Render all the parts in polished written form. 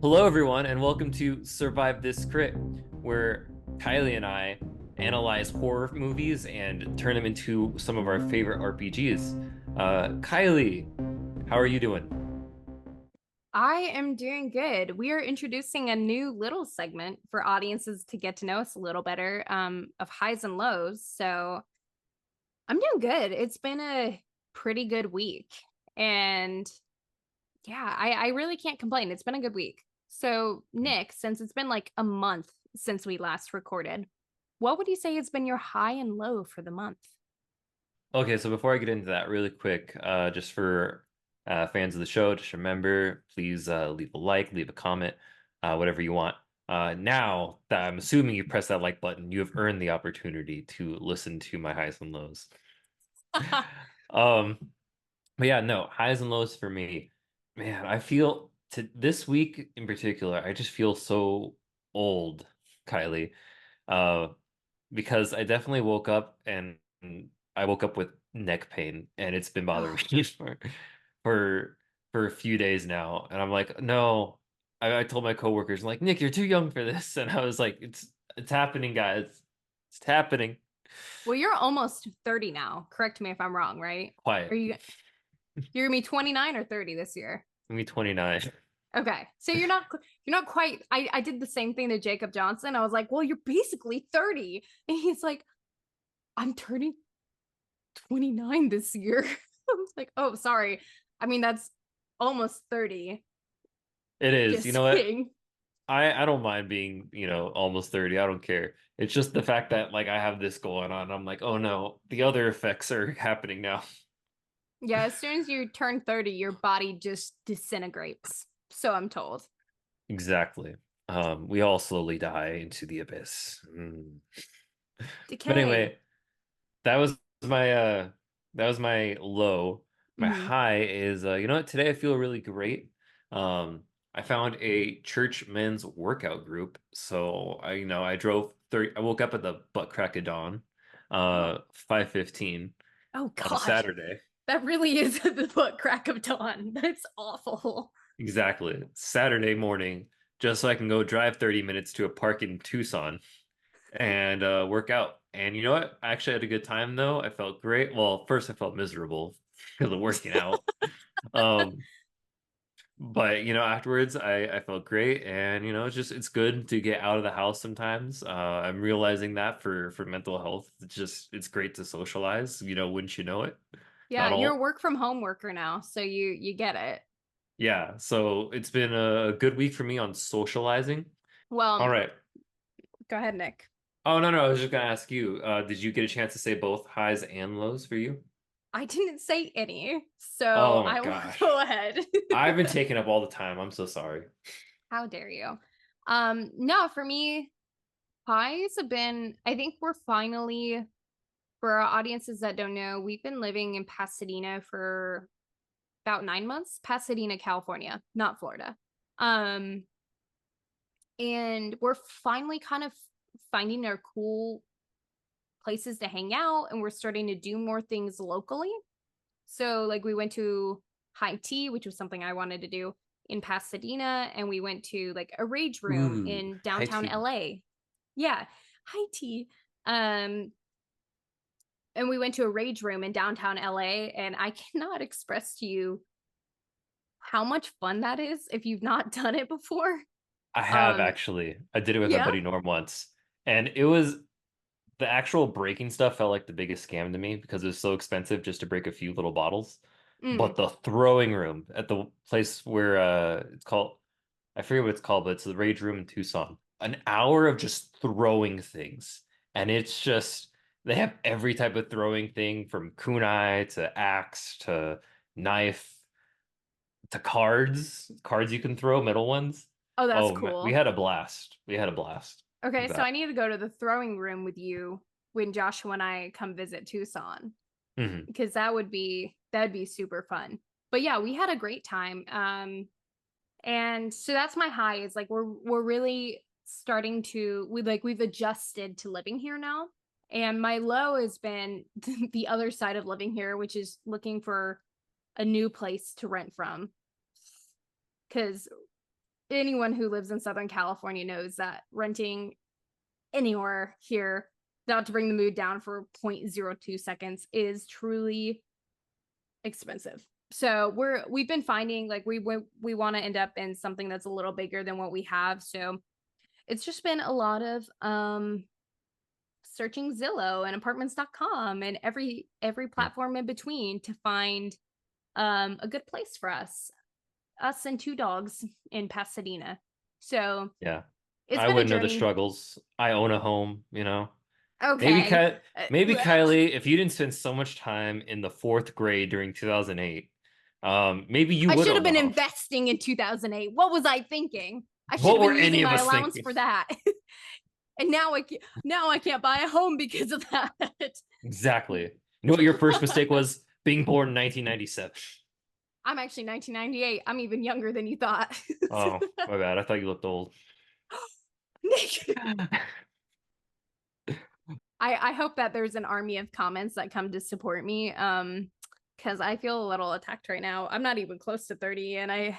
Hello, everyone, and welcome to Survive This Crit, where Kylie and I analyze horror movies and turn them into some of our favorite RPGs. Kylie, how are you doing? I am doing good. We are introducing a new little segment for audiences to get to know us a little better of highs and lows. So I'm doing good. It's been a pretty good week. And yeah, I really can't complain. It's been a good week. So, Nick, since it's been like a month since we last recorded, what would you say has been your high and low for the month? Okay, so before I get into that, really quick, just for fans of the show, just remember, please leave a like, leave a comment, whatever you want. Now that I'm assuming you press that like button, you have earned the opportunity to listen to my highs and lows. Um, But yeah, no, highs and lows for me. Man, I feel to this week in particular, I just feel so old, Kylie. Uh, because I definitely woke up and I woke up with neck pain and it's been bothering Oh, me for for a few days now. And I'm like, no. I told my coworkers, like, Nick, you're too young for this. And I was like, it's happening, guys. It's happening. well, you're almost 30 now. Correct me if I'm wrong, right? Are Quiet. you're gonna be 29 or 30 this year? Me 29. Okay. So you're not quite I did the same thing to Jacob Johnson. I was like, "Well, you're basically 30." And he's like, "I'm turning 29 this year." I was like, "Oh, sorry. I mean, that's almost 30." It is. You Just know what? kidding. I don't mind being, almost 30. I don't care. It's just the fact that like I have this going on. I'm like, oh no, the other effects are happening now. Yeah, as soon as you turn 30, your body just disintegrates. So I'm told. Exactly. We all slowly die into the abyss. But Decay. anyway, that was my that was my low. My Hmm. high is you know what, today I feel really great. I found a church men's workout group. So I drove 30 I woke up at the butt crack of dawn, Oh. 5:15 Oh on a gosh. Saturday. That really is the butt crack of dawn. That's awful. Exactly. Saturday morning, just so I can go drive 30 minutes to a park in Tucson and work out. And you know what? I actually had a good time though. I felt great. Well, first I felt miserable because of working out. Um, but afterwards I felt great, and it's good to get out of the house sometimes. I'm realizing that for mental health, it's great to socialize, wouldn't you know it? Yeah, Not you're a all work from home worker now, so you get it. Yeah, so it's been a good week for me on socializing. All Well, right. go ahead, Nick. Oh, no, no, I was just gonna ask you, did you get a chance to say both highs and lows for you? I didn't say any, so Oh my I will gosh. go ahead. I've been taking up all the time. I'm so sorry. How dare you? No, for me, highs have been, I think we're finally, for our audiences that don't know, we've been living in Pasadena for about 9 months. Pasadena, California, not Florida. Um, and we're finally kind of finding our cool places to hang out, and we're starting to do more things locally. So, like, we went to high tea, which was something I wanted to do in Pasadena, and we went to like a rage room Ooh, in high downtown tea. LA. Yeah, high tea. Um, and we went to a rage room in downtown LA, and I cannot express to you how much fun that is if you've not done it before. I have Um, actually. I did it with my yeah. buddy Norm once, and it was the actual breaking stuff felt like the biggest scam to me because it was so expensive just to break a few little bottles. Mm. But the throwing room at the place where it's called, I forget what it's called, but it's the Rage Room in Tucson. An hour of just throwing things. And it's just they have every type of throwing thing from kunai to axe to knife to cards you can throw, metal ones. Oh, that's Oh, we cool. had a blast. We had a blast Okay, with so I that. need to go to the throwing room with you when Joshua and I come visit Tucson, Hmm. because that'd be super fun. But yeah, we had a great time. And so that's my high is like we're really starting to we've adjusted to living here now. And my low has been the other side of living here, which is looking for a new place to rent from. Because anyone who lives in Southern California knows that renting anywhere here, not to bring the mood down for 0.02 seconds, is truly expensive. So we've been finding like we want to end up in something that's a little bigger than what we have. So it's just been a lot of searching Zillow and apartments.com and every platform in between to find a good place for us and two dogs in Pasadena. So Yeah. it's I been a wouldn't know the journey. struggles. I own a home, you know. Maybe Okay. Ky maybe Kylie, if you didn't spend so much time in the fourth grade during 2008, maybe you I would should have own a been home. investing in 2008. What was I thinking? I should What have been were any using of my us allowance thinking? for that. And now I can't buy a home because of that. Exactly. You know what your first mistake was? Being born in 1997. I'm actually 1998. I'm even younger than you thought. Oh, my bad. I thought you looked old. Nick, I hope that there's an army of comments that come to support me. Because I feel a little attacked right now. I'm not even close to 30, and I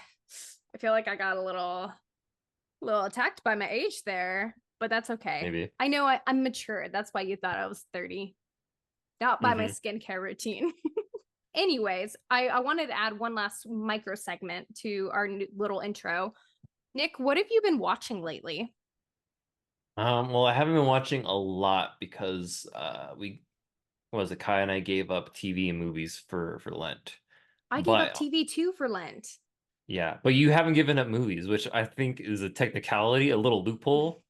feel like I got a little attacked by my age there, but that's okay. Maybe. I know I'm mature. That's why you thought I was 30, not by my Hmm. skincare routine. Anyways, I wanted to add one last micro segment to our little intro. Nick, what have you been watching lately? Well, I haven't been watching a lot because what was it, Kai and I gave up TV and movies for Lent. I gave up But TV too for Lent. yeah, but you haven't given up movies, which I think is a technicality, a little loophole,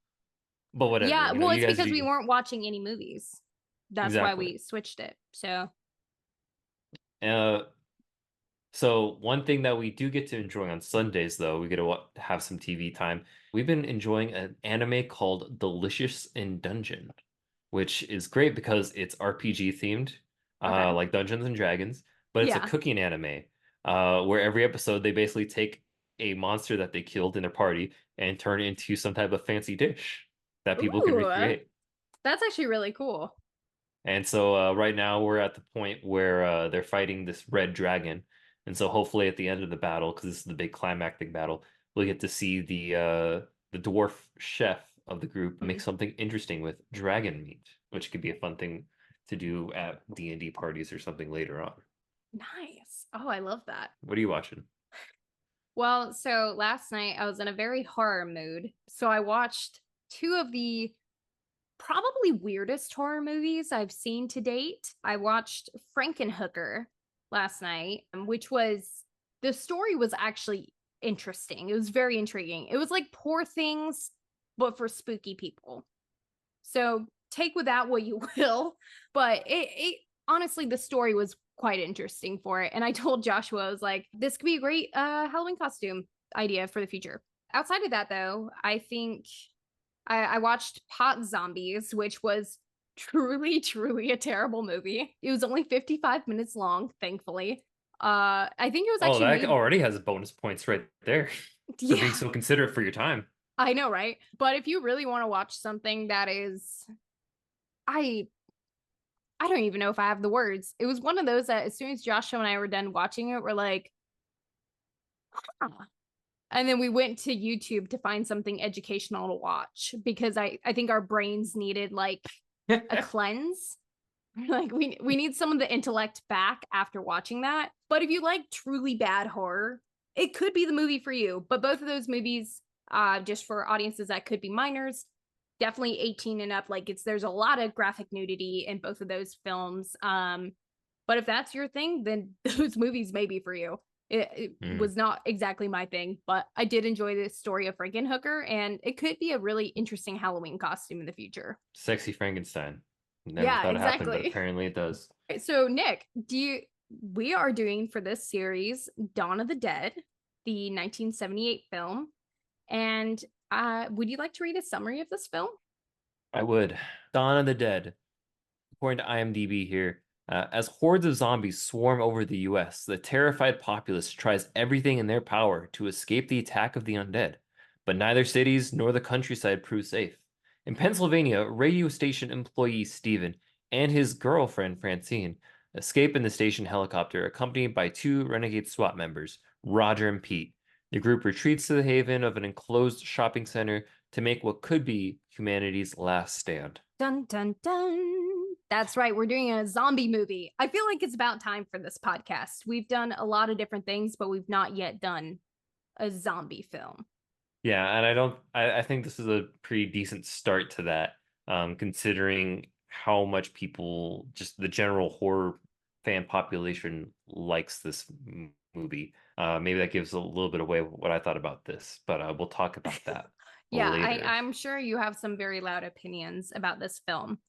but whatever. Yeah, You know, well, you it's guys because we do weren't watching any movies. That's why exactly. we switched it. So, Uh, so one thing that we do get to enjoy on Sundays, though, we get to have some TV time. We've been enjoying an anime called Delicious in Dungeon, which is great because it's RPG themed, okay. like Dungeons and Dragons, but it's a Yeah. cooking anime, where every episode they basically take a monster that they killed in their party and turn it into some type of fancy dish that people can Ooh, recreate. that's actually really cool. And so right now we're at the point where they're fighting this red dragon. And so hopefully at the end of the battle, because this is the big climactic battle, we'll get to see the dwarf chef of the group make Mhm. something interesting with dragon meat, which could be a fun thing to do at D&D parties or something later on. Nice. Oh, I love that. What are you watching? Well, so last night I was in a very horror mood. So I watched two of the probably weirdest horror movies I've seen to date. I watched Frankenhooker last night, which was the story was actually interesting. It was very intriguing. It was like Poor Things, but for spooky people. So take with that what you will. But it honestly, the story was quite interesting for it. And I told Joshua, I was like, this could be a great Halloween costume idea for the future. Outside of that, though, I think I watched Pot Zombies, which was truly, truly a terrible movie. It was only 55 minutes long, thankfully. I think it was Oh, actually that made. already has bonus points right there for being Yeah, so considerate for your time. I know, right? But if you really want to watch something that is, I I don't even know if I have the words. It was one of those that as soon as Joshua and I were done watching it, we're like, huh. And then we went to YouTube to find something educational to watch because I think our brains needed like a cleanse. Like we need some of the intellect back after watching that. But if you like truly bad horror, it could be the movie for you. But both of those movies, just for audiences that could be minors, definitely 18 and up. Like there's a lot of graphic nudity in both of those films. But if that's your thing, then those movies may be for you. It Hmm. was not exactly my thing, but I did enjoy the story of Frankenhooker, and it could be a really interesting Halloween costume in the future. Sexy Frankenstein. Never Yeah, thought it happened, but exactly. apparently it does. So, Nick, do you we are doing for this series Dawn of the Dead, the 1978 film. And would you like to read a summary of this film? I would. Dawn of the Dead. According to IMDb here, as hordes of zombies swarm over the US, the terrified populace tries everything in their power to escape the attack of the undead. But neither cities nor the countryside prove safe. In Pennsylvania, radio station employee Stephen and his girlfriend Francine escape in the station helicopter, accompanied by two renegade SWAT members, Roger and Pete. The group retreats to the haven of an enclosed shopping center to make what could be humanity's last stand. Dun dun dun. That's right. We're doing a zombie movie. I feel like it's about time for this podcast. We've done a lot of different things, but we've not yet done a zombie film. Yeah, and I think this is a pretty decent start to that, considering how much people, just the general horror fan population likes this movie. Maybe that gives a little bit away what I thought about this, but we'll talk about that Yeah, later. I'm sure you have some very loud opinions about this film.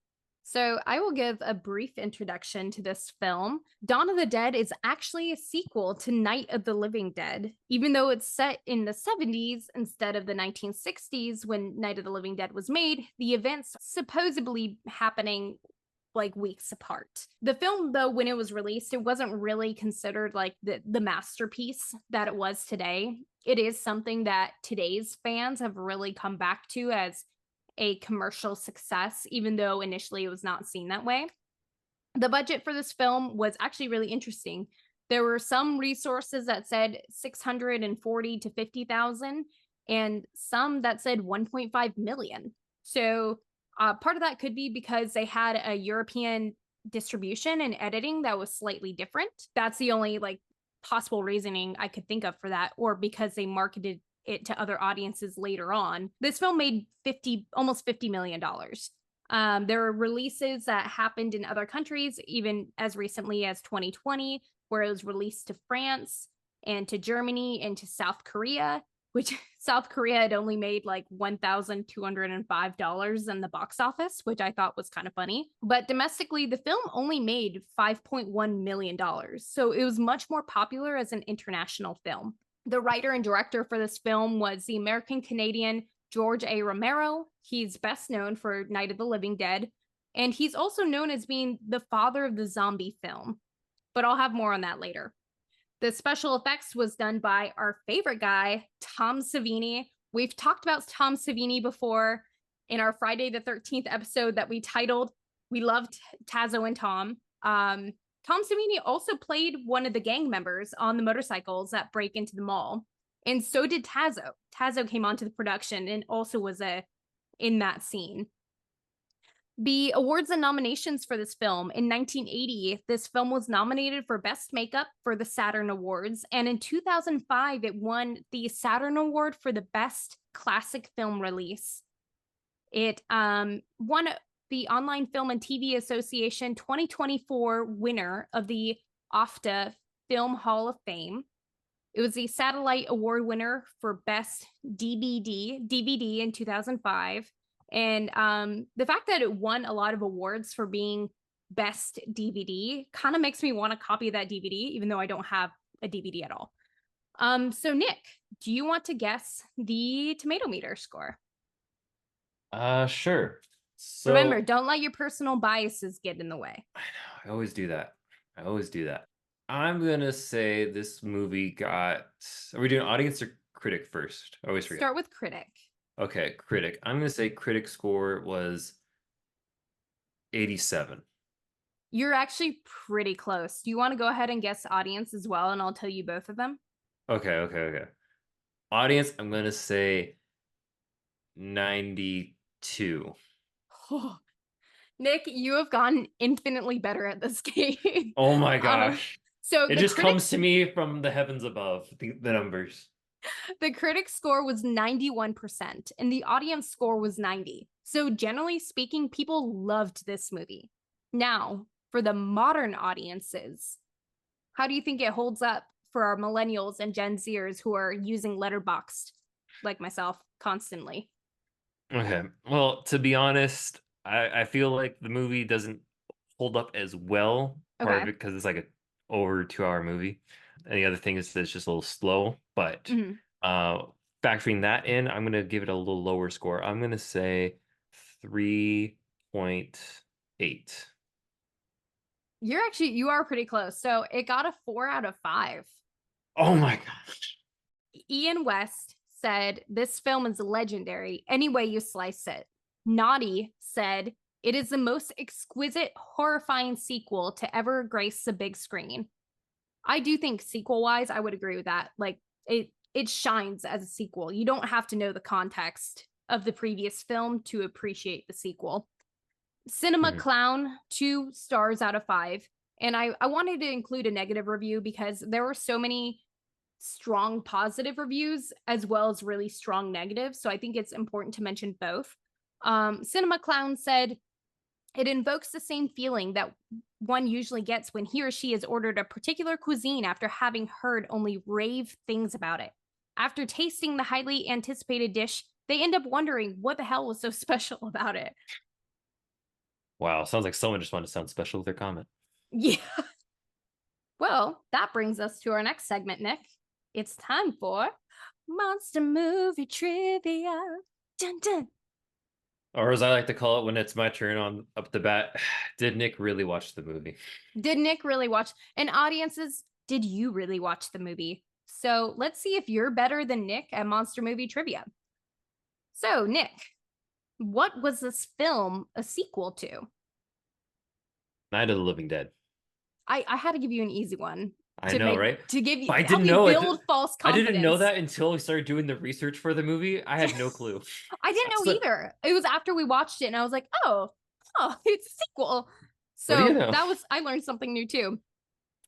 So I will give a brief introduction to this film. Dawn of the Dead is actually a sequel to Night of the Living Dead, even though it's set in the 70s instead of the 1960s when Night of the Living Dead was made, the events supposedly happening like weeks apart. The film, though, when it was released, it wasn't really considered like the masterpiece that it was today. It is something that today's fans have really come back to as a commercial success, even though initially it was not seen that way. The budget for this film was actually really interesting. There were some resources that said 640 to 50,000 and some that said 1.5 million. So part of that could be because they had a European distribution and editing that was slightly different. That's the only like possible reasoning I could think of for that, or because they marketed it to other audiences later on. This film made almost $50 million. There were releases that happened in other countries, even as recently as 2020, where it was released to France and to Germany and to South Korea, which South Korea had only made like $1,205 in the box office, which I thought was kind of funny. But domestically, the film only made $5.1 million. So it was much more popular as an international film. The writer and director for this film was the American Canadian George A. Romero. He's best known for Night of the Living Dead, and he's also known as being the father of the zombie film, but I'll have more on that later. The special effects was done by our favorite guy, Tom Savini. We've talked about Tom Savini before in our Friday the 13th episode that we titled We Loved Tazo and Tom. Tom Savini also played one of the gang members on the motorcycles that break into the mall. And so did Tazo. Tazo came onto the production and also was in that scene. The awards and nominations for this film: in 1980, this film was nominated for Best Makeup for the Saturn Awards, and in 2005, it won the Saturn Award for the Best Classic Film Release. It won the Online Film and TV Association 2024 winner of the OFTA Film Hall of Fame. It was the Satellite Award winner for Best DVD in 2005. And the fact that it won a lot of awards for being Best DVD kind of makes me want to copy that DVD, even though I don't have a DVD at all. So Nick, do you want to guess the tomato meter score? Sure. Remember, So don't let your personal biases get in the way. I know, I always do that. I always do that. I'm gonna say this movie got. Are we doing audience or critic first? I always forget. Start with critic. Okay, critic. I'm gonna say critic score was 87. You're actually pretty close. Do you want to go ahead and guess audience as well? And I'll tell you both of them. Okay. Audience, I'm gonna say 92. Oh, Nick, you have gotten infinitely better at this game. Oh my um, gosh. so It just comes to me from the heavens above, the numbers. the critic score was 91% and the audience score was 90. So generally speaking, people loved this movie. Now, for the modern audiences, how do you think it holds up for our millennials and Gen Zers who are using Letterboxd like myself constantly? Okay. Well, to be honest, I feel like the movie doesn't hold up as well, part Okay. of it because it's like a over 2 hour movie. And the other thing is that it's just a little slow. But Mhm. uh factoring that in, I'm gonna give it a little lower score. I'm gonna say 3.8. You are pretty close. So it got a 4 out of 5. Oh my gosh. Ian West said this film is legendary any way you slice it. Naughty said it is the most exquisite, horrifying sequel to ever grace the big screen. I do think sequel wise, I would agree with that. Like it it shines as a sequel. You don't have to know the context of the previous film to appreciate the sequel. Cinema Mhm. Clown, 2 stars out of 5. And I wanted to include a negative review because there were so many strong positive reviews as well as really strong negatives. So I think it's important to mention both. Cinema Clown said it invokes the same feeling that one usually gets when he or she has ordered a particular cuisine after having heard only rave things about it. After tasting the highly anticipated dish, they end up wondering what the hell was so special about it. Wow, sounds like someone just wanted to sound special with their comment. Yeah. Well, that brings us to our next segment, Nick. It's time for Monster Movie Trivia. Dun dun. Or as I like to call it when it's my turn on up the bat, did Nick really watch the movie? Did Nick really watch? And audiences, did you really watch the movie? So let's see if you're better than Nick at Monster Movie Trivia. So, Nick, what was this film a sequel to? Night of the Living Dead. I had to give you an easy one I know, right? to give you But I to help didn't you know build it. false I didn't know confidence. that until we started doing the research for the movie. I had no clue. I didn't know So, either. It was after we watched it and I was like, oh, it's a sequel. what do you So know? I learned something new too.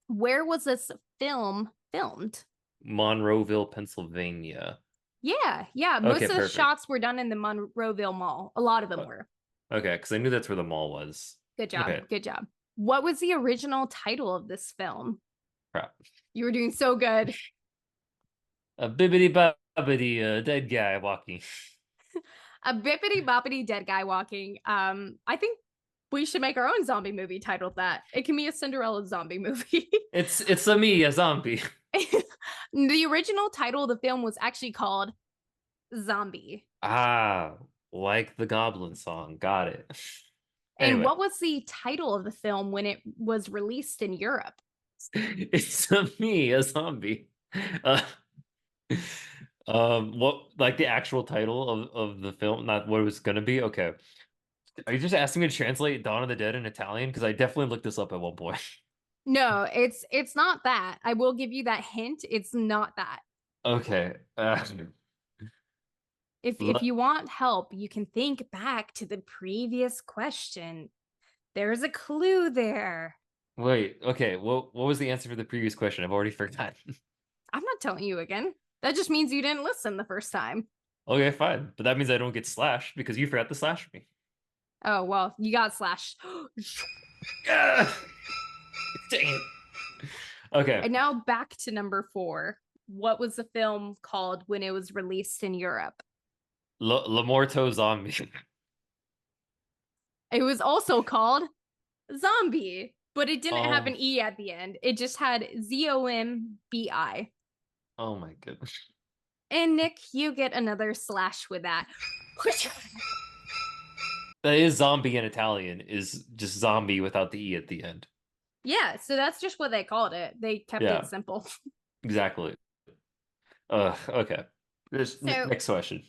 Where was this film filmed? Monroeville, Pennsylvania. Yeah. Okay, Most of the perfect. shots were done in the Monroeville Mall. A lot of them Uh, were. Okay, because I knew that's where the mall was. Good job. Okay, Good job. What was the original title of this film? crap. You were doing so good. A bibbity bobbity dead guy walking. A bippity boppity dead guy walking. I think we should make our own zombie movie titled that. It can be a Cinderella zombie movie. It's a me, a zombie. The original title of the film was actually called Zombie. Ah, like the Goblin song. Got it. And Anyway, what was the title of the film when it was released in Europe? it's a me, a zombie. Uh, what like the actual title of the film, not what it was gonna be? Okay. Are you just asking me to translate Dawn of the Dead in Italian? Because I definitely looked this up at one point. No, it's not that. I will give you that hint. It's not that. Okay. If you want help, you can think back to the previous question. There's a clue there. Wait, okay. What was the answer for the previous question? I've already forgotten. I'm not telling you again. That just means you didn't listen the first time. Okay, fine. But that means I don't get slashed because you forgot to slash me. Oh, well, you got slashed. Ah, dang it. Okay. And now back to number 4. What was the film called when it was released in Europe? Lamorto Zombie. It was also called Zombie, but it didn't have Oh, an E at the end. It just had ZOMBI. oh my goodness. And Nick, you get another slash with that. That is zombie in Italian, is just zombie without the E at the end. Yeah, so that's just what they called it. They kept it Yeah, simple. exactly. Okay. This So, next question.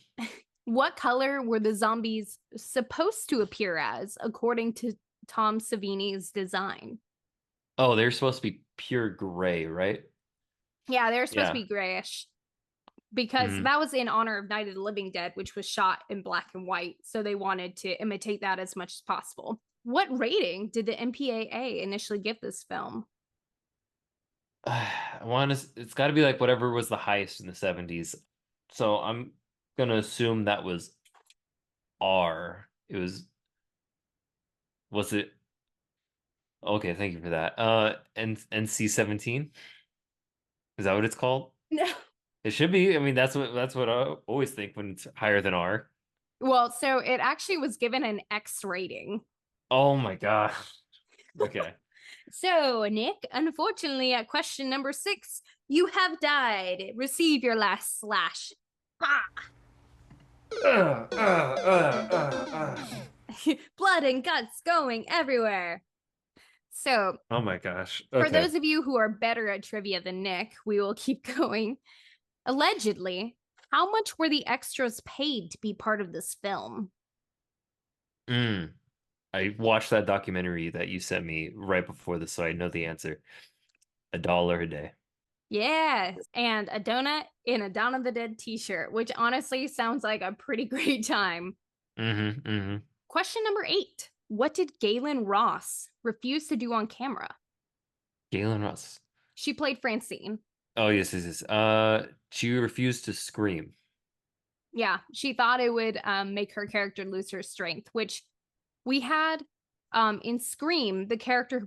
what color were the zombies supposed to appear as, according to Tom Savini's design? Oh, they're supposed to be pure gray, right? Yeah, they were supposed to Yeah. be grayish because Hmm. that was in honor of Night of the Living Dead, which was shot in black and white. So they wanted to imitate that as much as possible. What rating did the MPAA initially give this film? I want to. It's got to be like whatever was the highest in the 70s. So I'm gonna assume that was R. It was it? Okay, thank you for that. NC-17. Is that what it's called? No. It should be. I mean, that's what I always think when it's higher than R. Well, so it actually was given an X rating. Oh my God. Okay. So, Nick, unfortunately, at question number 6, you have died. Receive your last slash. Blood and guts going everywhere. So, Oh my gosh. for Okay. those of you who are better at trivia than Nick, we will keep going. Allegedly, how much were the extras paid to be part of this film? Mm. I watched that documentary that you sent me right before this, so I know the answer. $1 a day. Yeah, and a donut in a Dawn of the Dead t-shirt, which honestly sounds like a pretty great time. Mm-hmm. Mm-hmm. Question number 8. What did Galen Ross refuse to do on camera? Galen Ross. She played Francine. Oh, yes, yes, yes. She refused to scream. Yeah, she thought it would make her character lose her strength, which we had in Scream, the character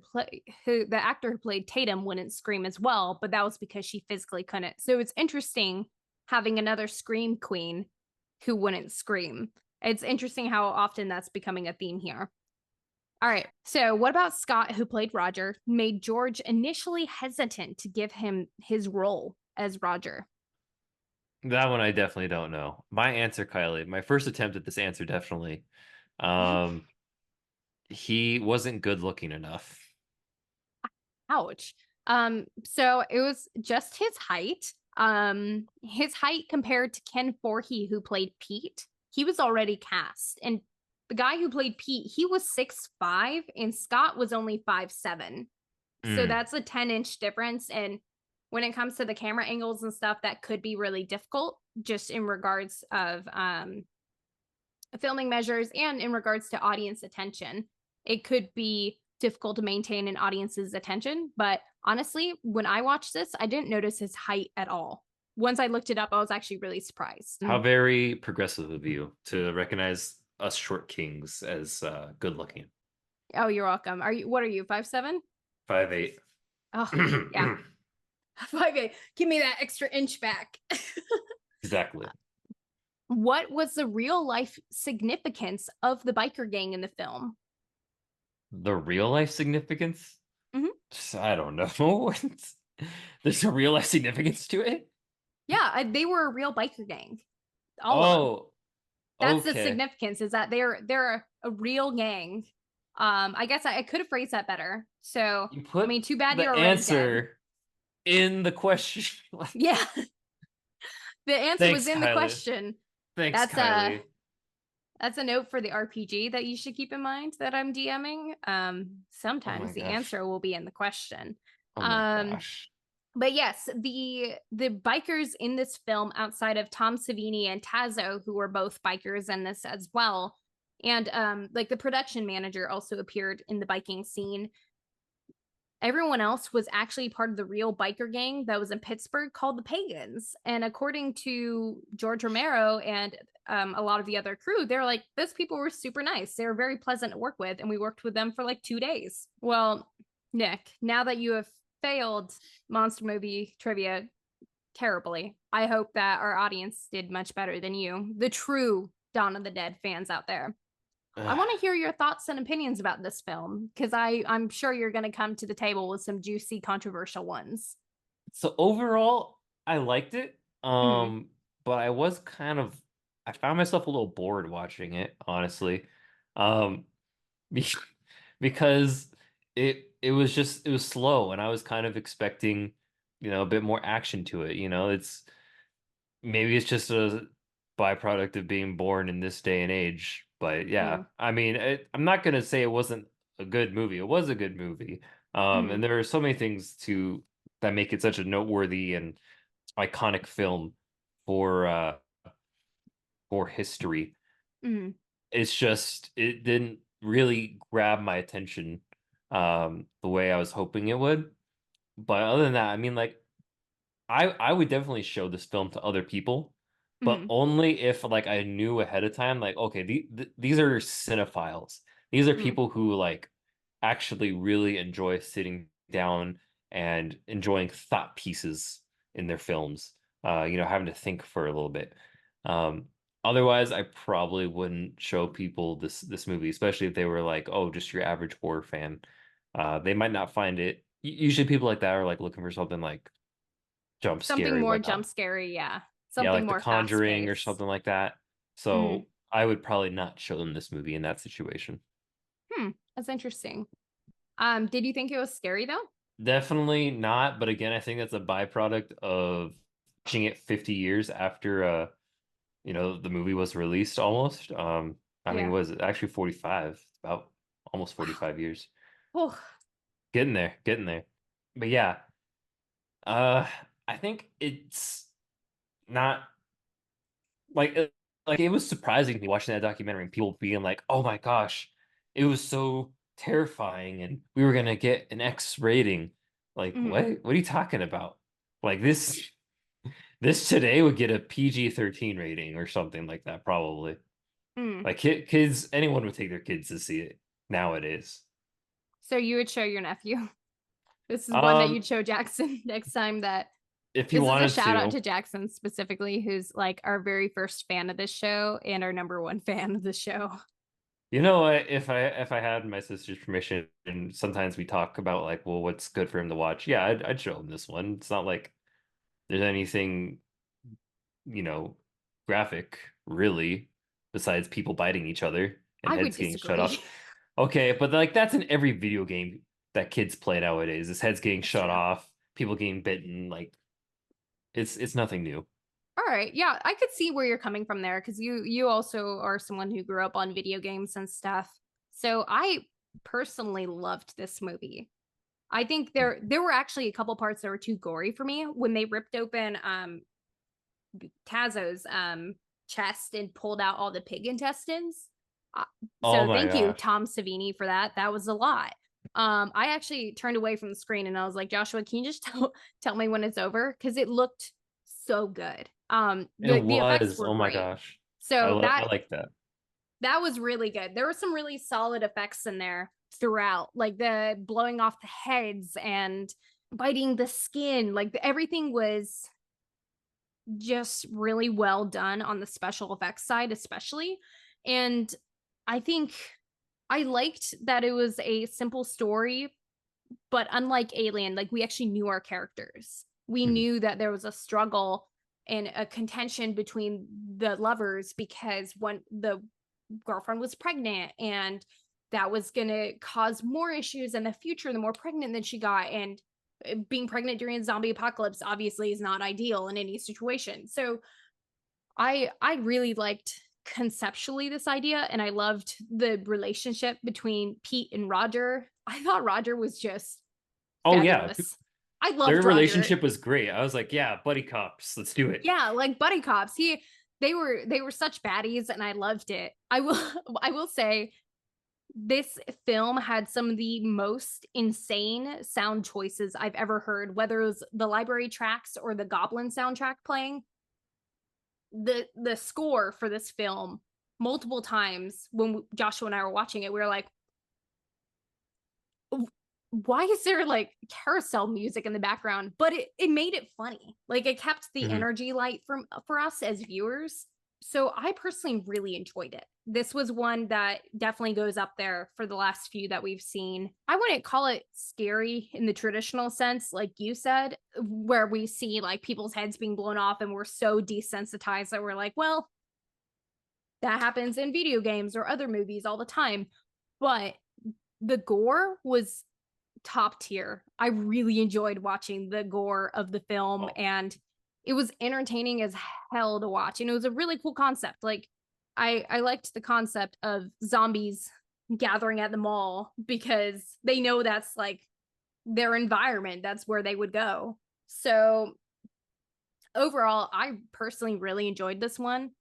the actor who played Tatum wouldn't scream as well, but that was because she physically couldn't. So it's interesting having another Scream queen who wouldn't scream. It's interesting how often that's becoming a theme here. All right. So, what about Scott, who played Roger, made George initially hesitant to give him his role as Roger? That one I definitely don't know. My answer, Kylie, my first attempt at this answer, definitely. Um, he wasn't good looking enough. Ouch. So it was just his height. His height compared to Ken Forhey, who played Pete, he was already cast. And the guy who played Pete, he was 6'5", and Scott was only 5'7". So Mm. that's a 10-inch difference. And when it comes to the camera angles and stuff, that could be really difficult just in regards of filming measures and in regards to audience attention. It could be difficult to maintain an audience's attention, but honestly, when I watched this, I didn't notice his height at all. Once I looked it up, I was actually really surprised. How very progressive of you to recognize us short kings as good looking. Oh, you're welcome. Are you, what are you, 5'7"? 5'8". Oh, yeah. 5'8". Give me that extra inch back. Exactly. What was the real life significance of the biker gang in the film? The real life significance? Mm-hmm. I don't know. There's a real life significance to it? Yeah, they were a real biker gang, all of them. Oh, That's the okay. significance, is that they're a real gang. I guess I could have phrased that better. So, You I put mean, too bad the you're already dead. answer in the question. Yeah, the answer was Thanks, in the Kylie. question. Thanks, That's a Kylie. that's a note for the RPG that you should keep in mind that I'm DMing. Oh Sometimes my the gosh. answer will be in the question. Oh my Um, gosh. but yes, the bikers in this film, outside of Tom Savini and Tazo, who were both bikers in this as well, and like the production manager also appeared in the biking scene. Everyone else was actually part of the real biker gang that was in Pittsburgh called the Pagans. And according to George Romero and a lot of the other crew, they're like, those people were super nice. They were very pleasant to work with. And we worked with them for like 2 days. Well, Nick, now that you have failed monster movie trivia terribly, I hope that our audience did much better than you, the true Dawn of the Dead fans out there. I want to hear your thoughts and opinions about this film because I'm sure you're going to come to the table with some juicy, controversial ones. So overall, I liked it. Mm, But I found myself a little bored watching it, honestly. Um, be- because it was slow and I was kind of expecting, a bit more action to it. Maybe it's just a byproduct of being born in this day and age. But yeah, mm, I mean, I'm not gonna say it wasn't a good movie. It was a good movie. mm, And there are so many things to that make it such a noteworthy and iconic film for uh for history. mm, It's just it didn't really grab my attention the way I was hoping it would. But other than that, I mean, like I would definitely show this film to other people, but mm, only if like I knew ahead of time, like, okay, these are cinephiles. These are mm, people who like actually really enjoy sitting down and enjoying thought pieces in their films. Having to think for a little bit. Um, Otherwise, I probably wouldn't show people this movie, especially if they were like, oh, just your average horror fan. They might not find it. Usually, people like that are like looking for something like jump something scary, more jump whatnot. scary, yeah. Yeah, Something like The more fast Conjuring or paced. something like that. Mm, So I would probably not show them this movie in that situation. that's interesting. Did you think it was scary though? Definitely not, but again, I think that's a byproduct of watching it 50 years after the movie was released almost. I mean, Yeah. was it actually 45? It's about almost Wow. 45 years. Oh, Getting there, getting there. But yeah, uh I think it's not like like it was surprising to me watching that documentary and people being like, "Oh my gosh, it was so terrifying and we were gonna get an X rating." Like, Hmm. what are you talking about? Like this today would get a PG-13 rating or something like that, probably. Mm. Like kids, anyone would take their kids to see it nowadays. So you would show your nephew. This is one that Um, you'd show Jackson next time that if you this is a wanted shout out to, to Jackson specifically, who's like our very first fan of this show and our number one fan of the show. you know what, if I had my sister's permission, and sometimes we talk about like, well, what's good for him to watch? Yeah, I'd show him this one. It's not like there's anything, you know, graphic really, besides people biting each other and I would heads getting shut off. disagree. Okay, but like that's in every video game that kids play nowadays. Is heads getting That's shut true. off, people getting bitten. Like it's nothing new. All right. Yeah, I could see where you're coming from there because you also are someone who grew up on video games and stuff. So I personally loved this movie. I think there were actually a couple parts that were too gory for me when they ripped open Tazo's chest and pulled out all the pig intestines. Uh, Oh so my thank you, gosh. Tom Savini, for that. That was a lot. I actually turned away from the screen and I was like, Joshua, can you just tell me when it's over? Because it looked so good. It The effects was. were Oh my great. gosh. So I like that. that was really good. There were some really solid effects in there throughout, like the blowing off the heads and biting the skin. Like everything was just really well done on the special effects side, especially. And I think I liked that it was a simple story, but unlike Alien, like we actually knew our characters. We Hmm. knew that there was a struggle and a contention between the lovers because one the girlfriend was pregnant and that was going to cause more issues in the future the more pregnant that she got, and being pregnant during a zombie apocalypse obviously is not ideal in any situation. So I really liked conceptually this idea, and I loved the relationship between Pete and Roger. I thought Roger was just Oh yeah, fabulous. I their loved Roger. relationship was great. I was like, yeah, buddy cops, let's do it. Yeah, like buddy cops. They were such baddies and I loved it. I will say this film had some of the most insane sound choices I've ever heard, whether it was the library tracks or the Goblin soundtrack playing. The score for this film multiple times when Joshua and I were watching it, we were like, why is there like carousel music in the background? But it made it funny. Like it kept the Hmm. energy light for us as viewers. So I personally really enjoyed it. This was one that definitely goes up there for the last few that we've seen. I wouldn't call it scary in the traditional sense, like you said, where we see like people's heads being blown off and we're so desensitized that we're like, well, that happens in video games or other movies all the time. But the gore was top tier. I really enjoyed watching the gore of the film, Oh, and it was entertaining as hell to watch. And it was a really cool concept. Like I liked the concept of zombies gathering at the mall because they know that's like their environment. That's where they would go. So overall, I personally really enjoyed this one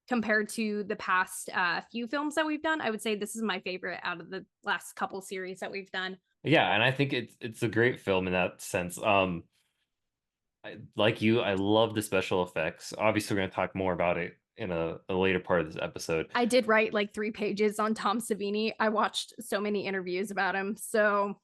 compared to the past few films that we've done. I would say this is my favorite out of the last couple series that we've done. yeah, and I think it's a great film in that sense. Like you, I love the special effects. Obviously, we're going to talk more about it in a later part of this episode. I did write like 3 pages on Tom Savini. I watched so many interviews about him. So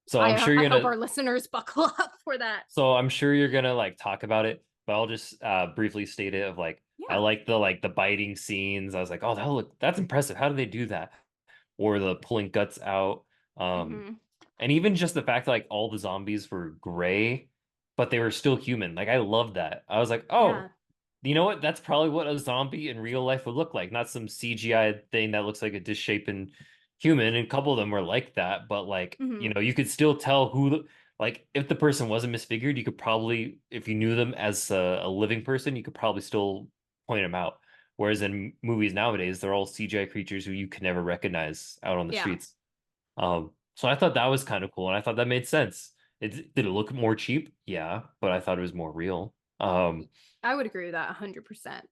So I'm I sure I you're hope gonna our listeners buckle up for that. So I'm sure you're gonna like talk about it, but I'll just briefly state it of like I Yeah. like the biting scenes. I was like, oh, that's impressive. How do they do that? Or the pulling guts out. Um, Hmm. and even just the fact that like all the zombies were gray, but they were still human. Like I love that. I was like, Yeah. oh, you know what? That's probably what a zombie in real life would look like, not some CGI thing that looks like a disshapen human. And a couple of them were like that, but like, Hmm. you could still tell like if the person wasn't misfigured, you could probably, if you knew them as a living person, you could probably still point them out. Whereas in movies nowadays, they're all CGI creatures who you can never recognize out on the Yeah. streets. So I thought that was kind of cool, and I thought that made sense. Did it look more cheap? Yeah, but I thought it was more real. I would agree with that 100%.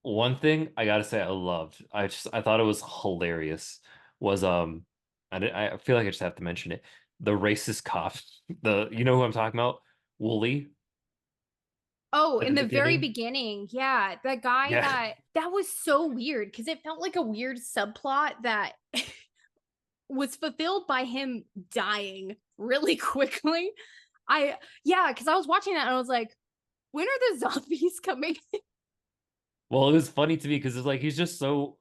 One thing I gotta say I loved, I thought it was hilarious was I feel like I just have to mention it. The racist cop, the you know who I'm talking about? Wooly Oh, at in the the very beginning. beginning, yeah, the guy Yeah. that was so weird because it felt like a weird subplot that was fulfilled by him dying really quickly. Yeah, because I was watching that and I was like, when are the zombies coming? Well, it was funny to me because it's like he's so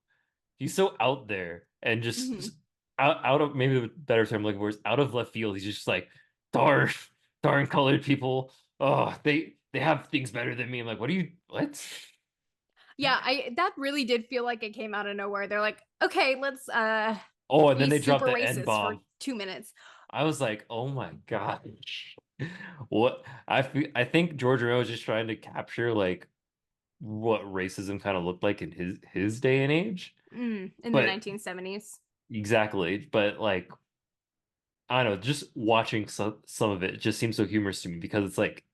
out there and Mhm. just out of maybe the better term I'm looking for is out of left field. He's just like, darn, darn colored people. Oh, they have things better than me. I'm like, what? Yeah, I that really did feel like it came out of nowhere. They're like, okay, let's Oh, and then be they dropped super the N racist for bomb. 2 minutes. I was like, oh my gosh. What I think George Romero was just trying to capture like what racism kind of looked like in his day and age. In the But 1970s. exactly, but like I don't know, just watching some of it just seems so humorous to me because it's like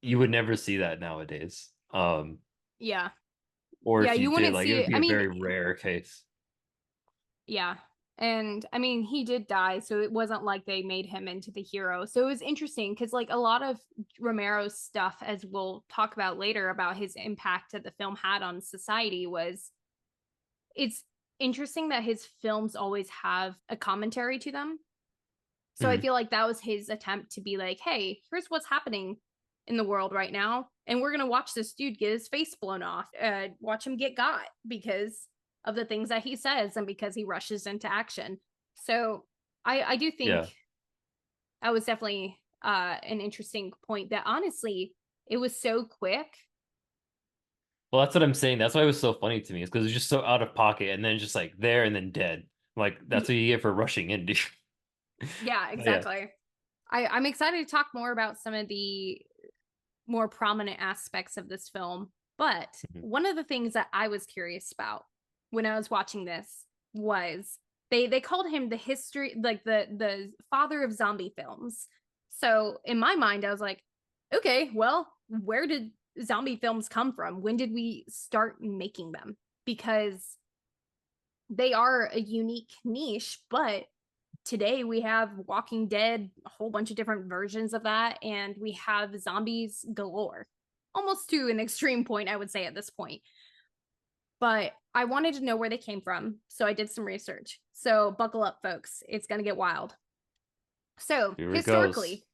you would never see that nowadays. Yeah. Or Yeah, if you you did, wouldn't like it see would it. be I a mean, very rare case. yeah. And I mean, he did die, so it wasn't like they made him into the hero. So it was interesting because, like, a lot of Romero's stuff, as we'll talk about later, about his impact that the film had on society, was it's interesting that his films always have a commentary to them. So I Mhm. feel like that was his attempt to be like, hey, here's what's happening in the world right now. And we're going to watch this dude get his face blown off, watch him get got because of the things that he says and because he rushes into action. So I do think Yeah. that was definitely an interesting point that honestly, it was so quick. Well, that's what I'm saying. That's why it was so funny to me, is because it's just so out of pocket and then just like there and then dead. Like that's what you get for rushing in, dude. Yeah, But yeah. exactly. I'm excited to talk more about some of the more prominent aspects of this film. But Mhm. one of the things that I was curious about when I was watching this was they called him the history, like the father of zombie films. So in my mind, I was like, okay, well, where did zombie films come from? When did we start making them? Because they are a unique niche, but today we have Walking Dead, a whole bunch of different versions of that, and we have zombies galore. Almost to an extreme point, I would say at this point. But I wanted to know where they came from, so I did some research. So buckle up, folks. It's going to get wild. So, Here it goes. historically,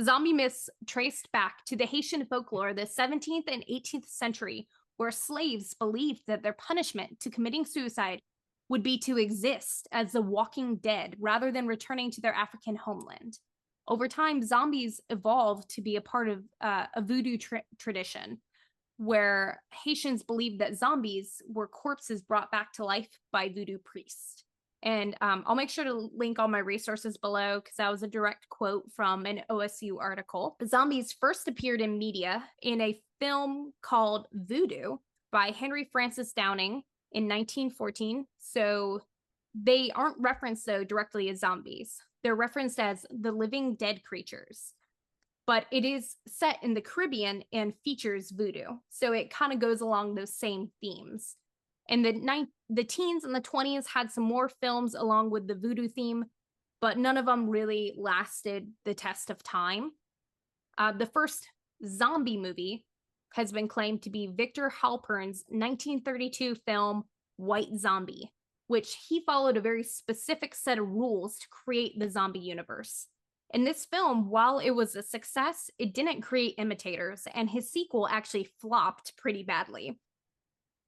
zombie myths traced back to the Haitian folklore of the 17th and 18th century, where slaves believed that their punishment to committing suicide would be to exist as the walking dead rather than returning to their African homeland. Over time, zombies evolved to be a part of a voodoo tradition where Haitians believed that zombies were corpses brought back to life by voodoo priests. And I'll make sure to link all my resources below because that was a direct quote from an OSU article. The zombies first appeared in media in a film called Voodoo by Henry Francis Downing in 1914. So they aren't referenced, though, directly as zombies. They're referenced as the living dead creatures, but it is set in the Caribbean and features voodoo. So it kind of goes along those same themes. And the teens and the 20s had some more films along with the voodoo theme, but none of them really lasted the test of time. The first zombie movie has been claimed to be Victor Halpern's 1932 film White Zombie, which he followed a very specific set of rules to create the zombie universe. In this film, while it was a success, it didn't create imitators, and his sequel actually flopped pretty badly.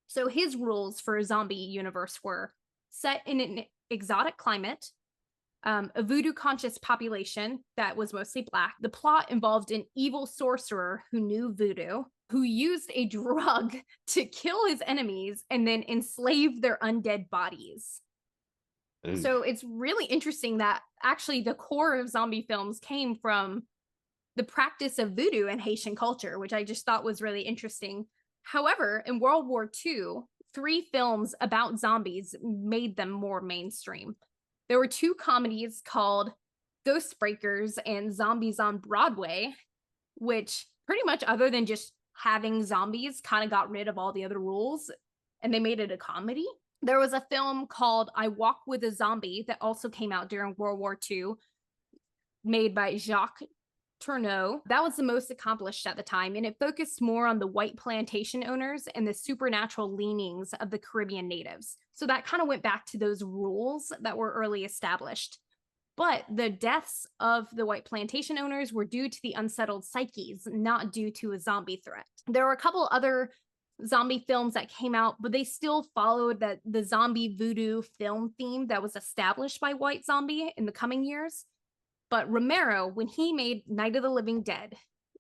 So his rules for a zombie universe were set in an exotic climate, a voodoo conscious population that was mostly black. The plot involved an evil sorcerer who knew voodoo, who used a drug to kill his enemies and then enslave their undead bodies. So Oof. it's really interesting that actually the core of zombie films came from the practice of voodoo in Haitian culture, which I just thought was really interesting. However, in World War II, three films about zombies made them more mainstream. There were two comedies called Ghost Breakers and Zombies on Broadway, which pretty much, other than just having zombies, kind of got rid of all the other rules and they made it a comedy. There was a film called I Walk with a Zombie that also came out during World War II, made by Jacques Tourneau. That was the most accomplished at the time, and it focused more on the white plantation owners and the supernatural leanings of the Caribbean natives. So that kind of went back to those rules that were early established. But the deaths of the white plantation owners were due to the unsettled psyches, not due to a zombie threat. There were a couple other zombie films that came out, but they still followed the zombie voodoo film theme that was established by White Zombie in the coming years. But Romero, when he made Night of the Living Dead,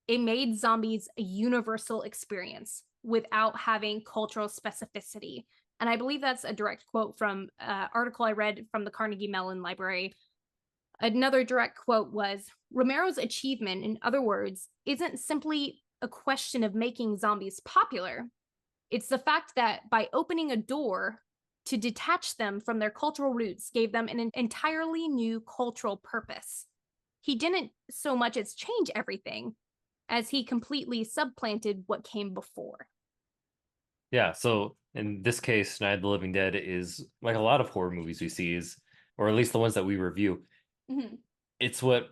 it made zombies a universal experience without having cultural specificity. And I believe that's a direct quote from an article I read from the Carnegie Mellon Library. Another direct quote was, Romero's achievement, in other words, isn't simply a question of making zombies popular. It's the fact that by opening a door to detach them from their cultural roots gave them an entirely new cultural purpose. He didn't so much as change everything as he completely supplanted what came before. Yeah, so in this case, Night of the Living Dead is like a lot of horror movies we see is, or at least the ones that we review. Mm-hmm. It's what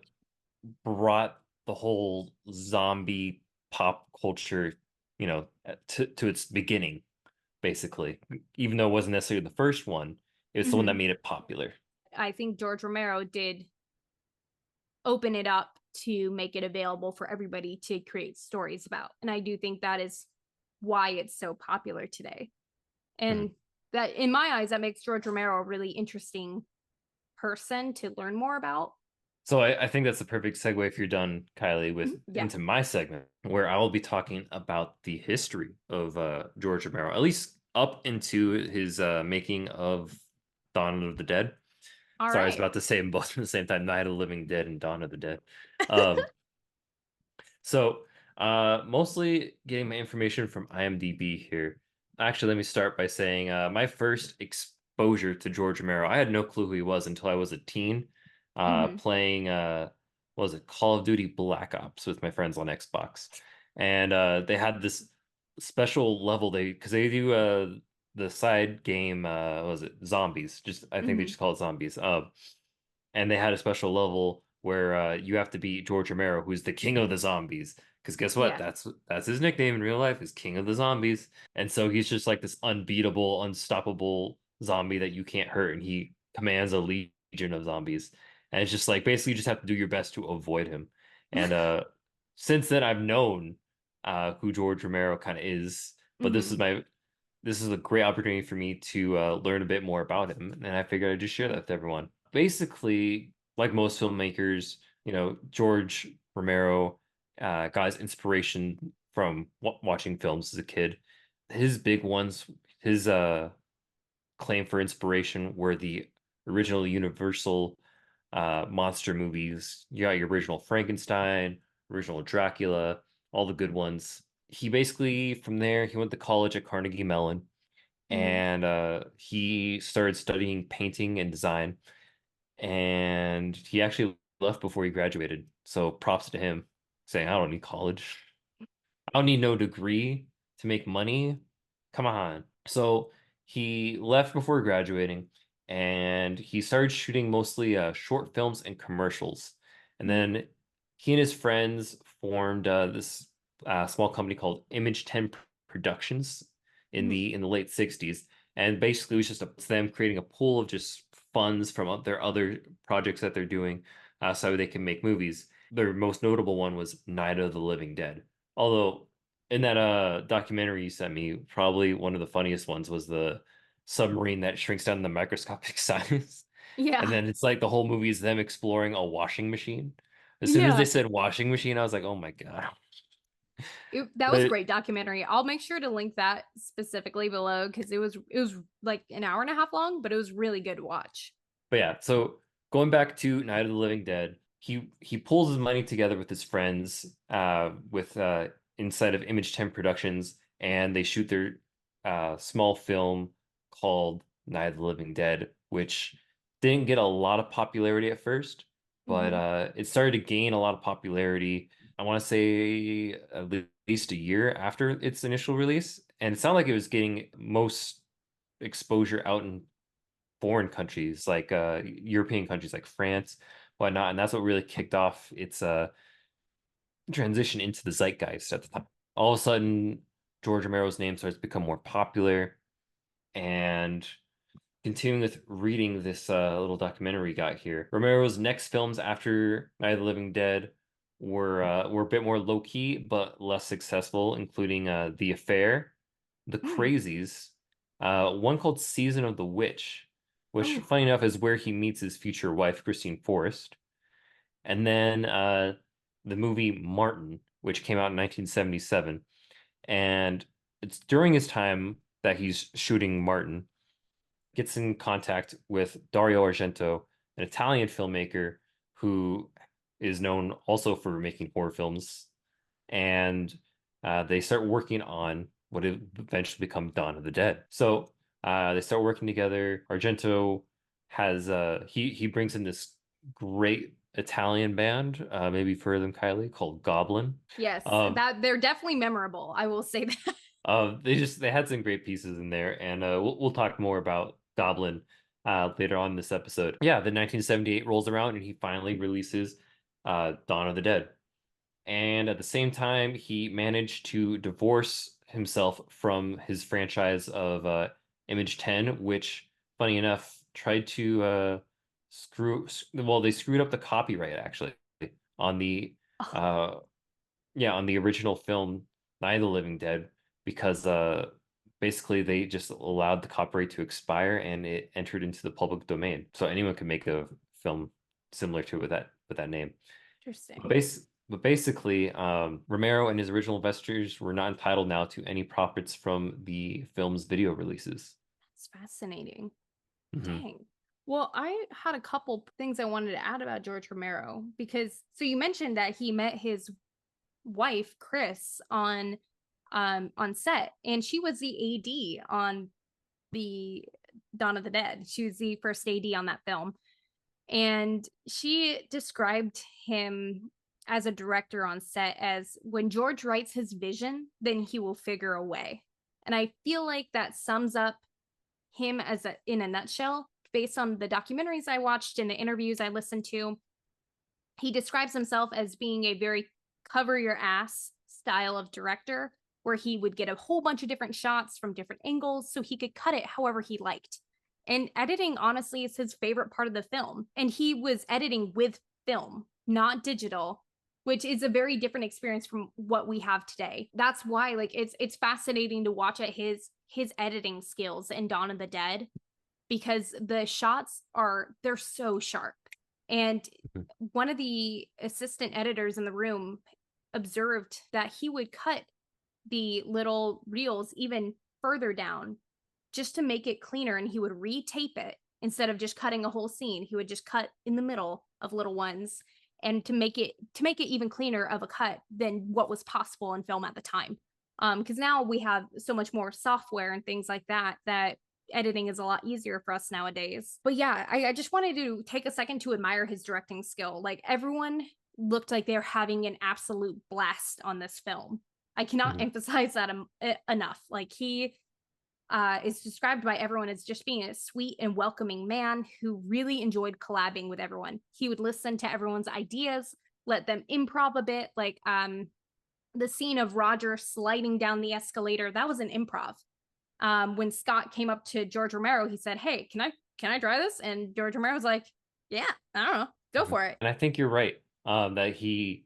brought the whole zombie pop culture, to its beginning, basically. Even though it wasn't necessarily the first one, it's the one that Mm-hmm. made it popular. I think George Romero did open it up to make it available for everybody to create stories about. And I do think that is why it's so popular today. Mhm. And that, in my eyes, that makes George Romero a really interesting person to learn more about. So I think that's the perfect segue if you're done, Kylie, with Yeah. into my segment where I will be talking about the history of George Romero, at least up into his making of Dawn of the Dead. All Sorry, I was right. about to say them both at the same time, Night of the Living Dead and Dawn of the Dead. Um, so mostly getting my information from IMDb here. Actually, let me start by saying my first exposure to George Romero, I had no clue who he was until I was a teen, Mm-hmm. playing what was it, Call of Duty Black Ops with my friends on Xbox. And they had this special level because they do the side game what was it, Zombies. Just I think they Mm-hmm. just call it Zombies. And they had a special level where you have to beat George Romero, who's the king of the zombies. Because guess what? Yeah. That's his nickname in real life, is King of the Zombies. And so he's just like this unbeatable, unstoppable zombie that you can't hurt, and he commands a legion of zombies. And it's just like basically you just have to do your best to avoid him. And since then I've known who George Romero kind of is, but Mm-hmm. this is a great opportunity for me to learn a bit more about him, and I figured I'd just share that with everyone. Basically, like most filmmakers, George Romero got his inspiration from watching films as a kid. His big ones, his claim for inspiration were the original Universal monster movies. You got your original Frankenstein, original Dracula, all the good ones. He basically, from there, he went to college at Carnegie Mellon, Mm-hmm. and he started studying painting and design. And he actually left before he graduated. So props to him, saying, I don't need college. I don't need no degree to make money. Come on. So he left before graduating, and he started shooting mostly short films and commercials. And Mm-hmm. then he and his friends formed this small company called Image 10 Productions in Mm-hmm. the late 60s. And basically it was just them creating a pool of just funds from their other projects that they're doing, so they can make movies. Their most notable one was Night of the Living Dead. Although in that documentary you sent me, probably one of the funniest ones was the submarine that shrinks down to microscopic size. And Yeah. then it's like the whole movie is them exploring a washing machine. As soon as they Yeah. said washing machine, I was like, oh my God. That was a But great documentary. I'll make sure to link that specifically below because it was like an hour and a half long, but it was really good to watch. but yeah, so going back to Night of the Living Dead, he pulls his money together with his friends, with inside of Image 10 Productions, and they shoot their small film called Night of the Living Dead, which didn't get a lot of popularity at first, but Hmm. it started to gain a lot of popularity. I want to say at least a year after its initial release, and it sounded like it was getting most exposure out in foreign countries like European countries like France, whatnot, and that's what really kicked off its transition into the zeitgeist at the time. All of a sudden, George Romero's name starts to become more popular, and continuing with reading this little documentary we got here, Romero's next films after Night of the Living Dead were a bit more low key but less successful, including The Affair, The Mm. Crazies, one called Season of the Witch, which, Oh, funny enough, is where he meets his future wife, Christine Forrest, and then the movie Martin, which came out in 1977, and it's during his time that he's shooting Martin gets in contact with Dario Argento, an Italian filmmaker who is known also for making horror films, and they start working on what would eventually become Dawn of the Dead. So they start working together. Argento has he brings in this great Italian band, maybe you've heard of them, Kylie, called Goblin. yes, Um, that they're definitely memorable. I will say that. they had some great pieces in there, and we'll talk more about Goblin later on in this episode. Yeah, the 1978 rolls around, and he finally releases Dawn of the Dead. And at the same time, he managed to divorce himself from his franchise of Image 10, which, funny enough, tried to well, they screwed up the copyright actually on the Oh, uh, yeah, on the original film Night of the Living Dead because basically they just allowed the copyright to expire and it entered into the public domain. So anyone can make a film similar to it with that name. But, interesting. bas but basically, Romero and his original investors were not entitled now to any profits from the film's video releases. It's fascinating. Hmm. Dang. Well, I had a couple things I wanted to add about George Romero because so you mentioned that he met his wife Chris on set and she was the AD on the Dawn of the Dead. She was the first AD on that film. And she described him as a director on set as when George writes his vision, then he will figure a way. And I feel like that sums up him as in a nutshell based on the documentaries I watched and the interviews I listened to. He describes himself as being a very cover your ass style of director where he would get a whole bunch of different shots from different angles so he could cut it however he liked. And editing, honestly, is his favorite part of the film. And he was editing with film, not digital, which is a very different experience from what we have today. That's why, like, it's fascinating to watch at his editing skills in Dawn of the Dead because the shots they're so sharp. And one of the assistant editors in the room observed that he would cut the little reels even further down just to make it cleaner and he would retape it instead of just cutting a whole scene. He would just cut in the middle of little ones and to make it even cleaner of a cut than what was possible in film at the time. Because now we have so much more software and things like that editing is a lot easier for us nowadays. But yeah, I just wanted to take a second to admire his directing skill. Like everyone looked like they're having an absolute blast on this film. I cannot Hmm. emphasize that enough. Like he is described by everyone as just being a sweet and welcoming man who really enjoyed collabing with everyone. He would listen to everyone's ideas, let them improv a bit. Like the scene of Roger sliding down the escalator, that was an improv. When Scott came up to George Romero, he said, "Hey, can I try this?" And George Romero was like, "Yeah, I don't know, go Hmm. for it." And I think you're right, that he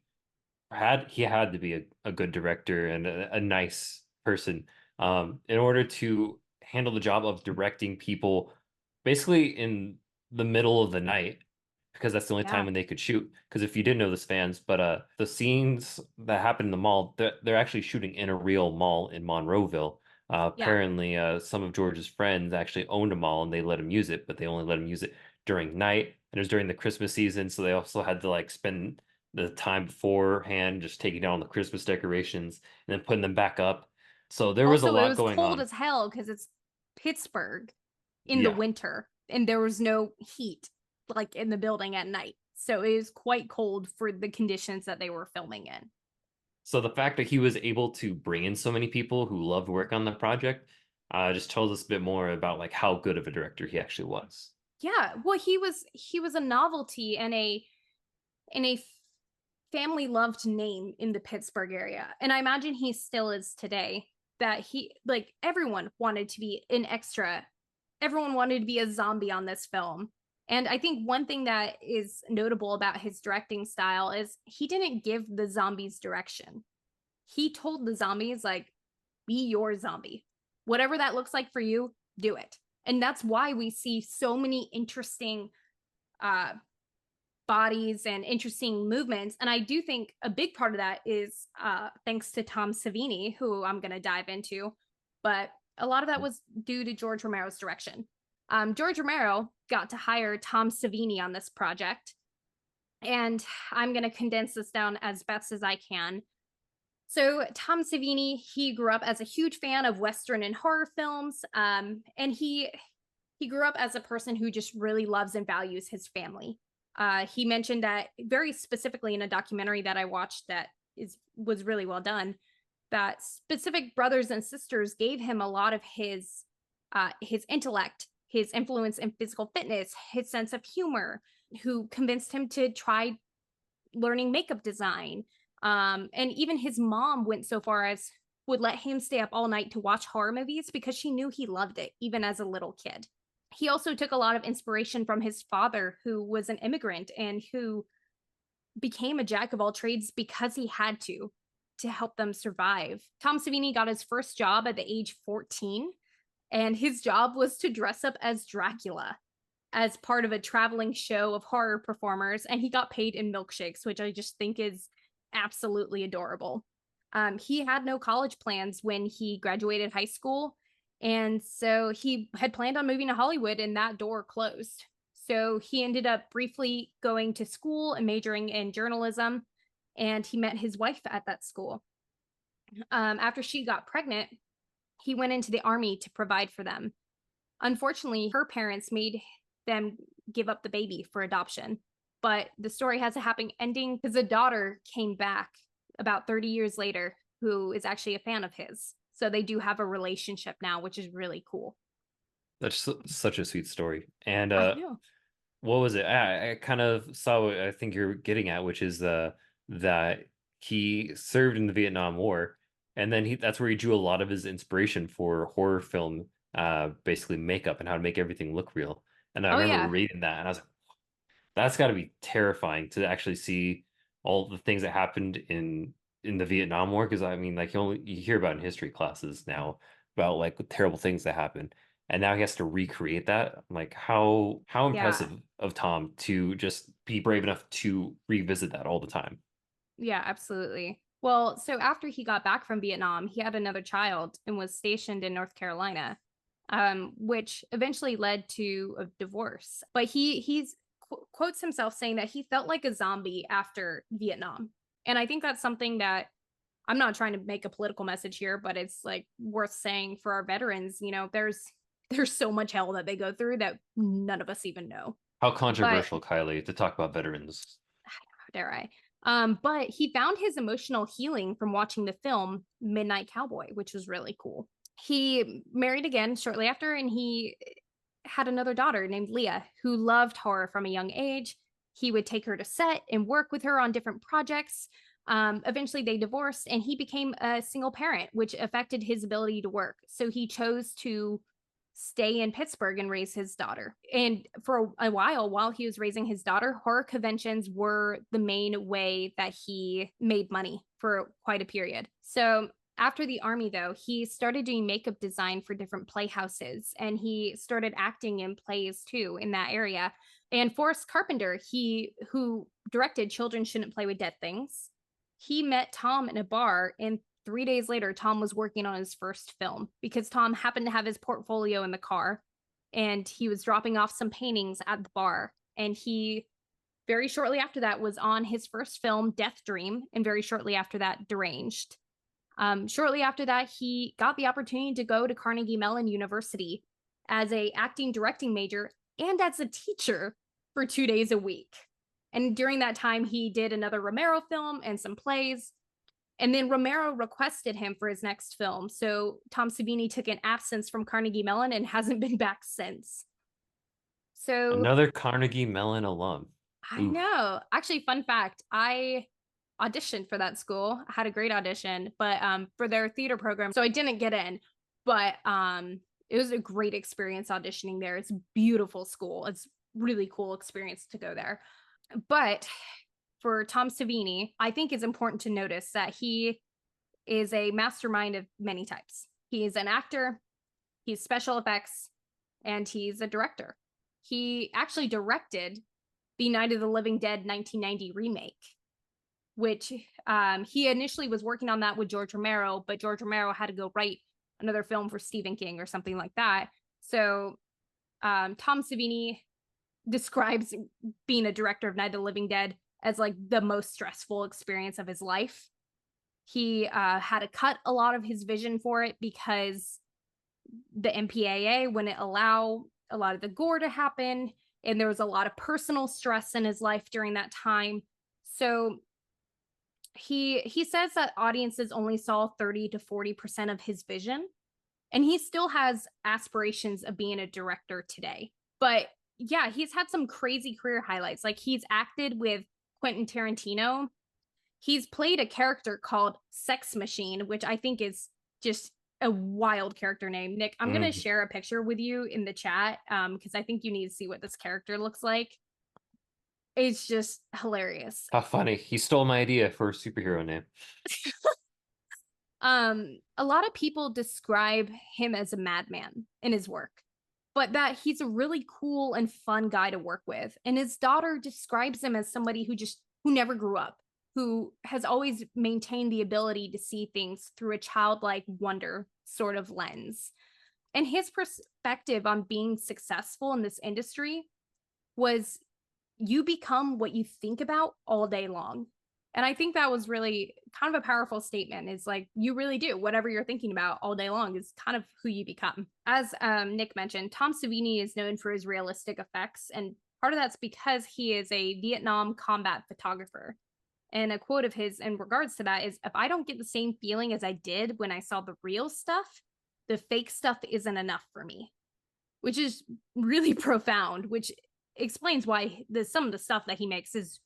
had to be a good director and a nice person in order to handle the job of directing people basically in the middle of the night because that's the only time Yeah, when they could shoot. Because if you didn't know this, fans, but the scenes that happen in the mall, they're actually shooting in a real mall in Monroeville. yeah. Apparently, some of George's friends actually owned a mall and they let him use it, but they only let him use it during night. And it was during the Christmas season, so they also had to like spend the time beforehand just taking down the Christmas decorations and then putting them back up. So there was a Also, it lot was going cold on. as hell because it's Pittsburgh in the Yeah. winter, and there was no heat like in the building at night. So it was quite cold for the conditions that they were filming in. So the fact that he was able to bring in so many people who loved work on the project just tells us a bit more about like how good of a director he actually was. Yeah, well, he was a novelty and a family loved name in the Pittsburgh area. And I imagine he still is today. That he, like, everyone wanted to be an extra, everyone wanted to be a zombie on this film. And I think one thing that is notable about his directing style is he didn't give the zombies direction. He told the zombies, like, be your zombie. Whatever that looks like for you, do it. And that's why we see so many interesting uh, bodies and interesting movements. And I do think a big part of that is thanks to Tom Savini, who I'm going to dive into. But a lot of that was due to George Romero's direction. George Romero got to hire Tom Savini on this project. And I'm going to condense this down as best as I can. So Tom Savini, he grew up as a huge fan of Western and horror films. And he grew up as a person who just really loves and values his family. He mentioned that very specifically in a documentary that I watched that was really well done, that specific brothers and sisters gave him a lot of his intellect, his influence in physical fitness, his sense of humor, who convinced him to try learning makeup design. And even his mom went so far as would let him stay up all night to watch horror movies because she knew he loved it, even as a little kid. He also took a lot of inspiration from his father, who was an immigrant and who became a jack of all trades because he had to help them survive. Tom Savini got his first job at the age 14, and his job was to dress up as Dracula as part of a traveling show of horror performers, and he got paid in milkshakes, which I just think is absolutely adorable. He had no college plans when he graduated high school, and so he had planned on moving to Hollywood, and that door closed. So he ended up briefly going to school and majoring in journalism, and he met his wife at that school. After she got pregnant, he went into the army to provide for them. Unfortunately, her parents made them give up the baby for adoption. But the story has a happy ending because a daughter came back about 30 years later who is actually a fan of his. So they do have a relationship now, which is really cool. That's such a sweet story. And I know. what was it? I kind of saw what I think you're getting at, which is that he served in the Vietnam War, and then that's where he drew a lot of his inspiration for horror film, basically makeup and how to make everything look real. And I Oh, remember yeah. reading that, and I was like, that's got to be terrifying to actually see all the things that happened in the Vietnam War. Because I mean, like you hear about in history classes now about like terrible things that happen, and now he has to recreate that. I'm like, how Yeah. impressive of Tom to just be brave enough to revisit that all the time. Yeah, absolutely. Well, so after he got back from Vietnam, he had another child and was stationed in North Carolina, which eventually led to a divorce. But he's quotes himself saying that he felt like a zombie after Vietnam. And I think that's something that I'm not trying to make a political message here, but it's like worth saying for our veterans. There's so much hell that they go through that none of us even know. How But controversial, Kylie, to talk about veterans. dare I? But he found his emotional healing from watching the film Midnight Cowboy, which was really cool. He married again shortly after, and he had another daughter named Leah who loved horror from a young age. He would take her to set and work with her on different projects. Eventually, they divorced, and he became a single parent, which affected his ability to work. So he chose to stay in Pittsburgh and raise his daughter. And for a while he was raising his daughter, horror conventions were the main way that he made money for quite a period. So after the army, though, he started doing makeup design for different playhouses, and he started acting in plays too in that area. And Forrest Carpenter, who directed Children Shouldn't Play with Dead Things, he met Tom in a bar, and 3 days later, Tom was working on his first film because Tom happened to have his portfolio in the car, and he was dropping off some paintings at the bar. And he, very shortly after that, was on his first film, Death Dream, and very shortly after that, Deranged. Shortly after that, he got the opportunity to go to Carnegie Mellon University as a acting directing major and as a teacher for 2 days a week. And during that time, he did another Romero film and some plays. And then Romero requested him for his next film. So Tom Savini took an absence from Carnegie Mellon and hasn't been back since. So Another Carnegie Mellon alum. I Oof. know. Actually, fun fact, I auditioned for that school. I had a great audition, but for their theater program. So I didn't get in, but it was a great experience auditioning there. It's a beautiful school. It's really cool experience to go there. But for Tom Savini, I think it's important to notice that he is a mastermind of many types. He's an actor, he's special effects, and he's a director. He actually directed the Night of the Living Dead 1990 remake, which he initially was working on that with George Romero, but George Romero had to go write another film for Stephen King or something like that. So Tom Savini describes being a director of Night of the Living Dead as like the most stressful experience of his life. He had to cut a lot of his vision for it because the MPAA wouldn't allow a lot of the gore to happen, and there was a lot of personal stress in his life during that time. So he says that audiences only saw 30 to 40% of his vision, and he still has aspirations of being a director today. But yeah, he's had some crazy career highlights. Like he's acted with Quentin Tarantino. He's played a character called Sex Machine, which I think is just a wild character name. Nick, I'm going to Mm. share a picture with you in the chat because I think you need to see what this character looks like. It's just hilarious. How funny. He stole my idea for a superhero name. A lot of people describe him as a madman in his work, but that he's a really cool and fun guy to work with. And his daughter describes him as somebody who never grew up, who has always maintained the ability to see things through a childlike wonder sort of lens. And his perspective on being successful in this industry was you become what you think about all day long. And I think that was really kind of a powerful statement. Is like, you really do. Whatever you're thinking about all day long is kind of who you become. As Nick mentioned, Tom Savini is known for his realistic effects. And part of that's because he is a Vietnam combat photographer. And a quote of his in regards to that is, if I don't get the same feeling as I did when I saw the real stuff, the fake stuff isn't enough for me, which is really profound, which explains why some of the stuff that he makes is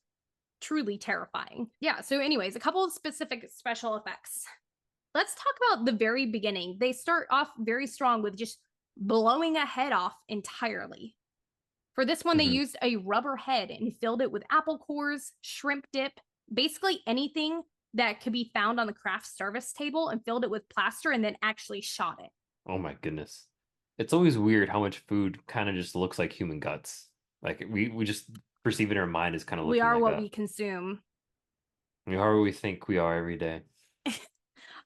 truly terrifying. Yeah, so anyways, a couple of specific special effects. Let's talk about the very beginning. They start off very strong with just blowing a head off entirely. For this one, they Mhm. used a rubber head and filled it with apple cores, shrimp dip, basically anything that could be found on the craft service table, and filled it with plaster and then actually shot it. Oh my goodness. It's always weird how much food kind of just looks like human guts. Like we just perceive it in our mind as kind of We looking are like what that. we consume. We are what we think we are every day.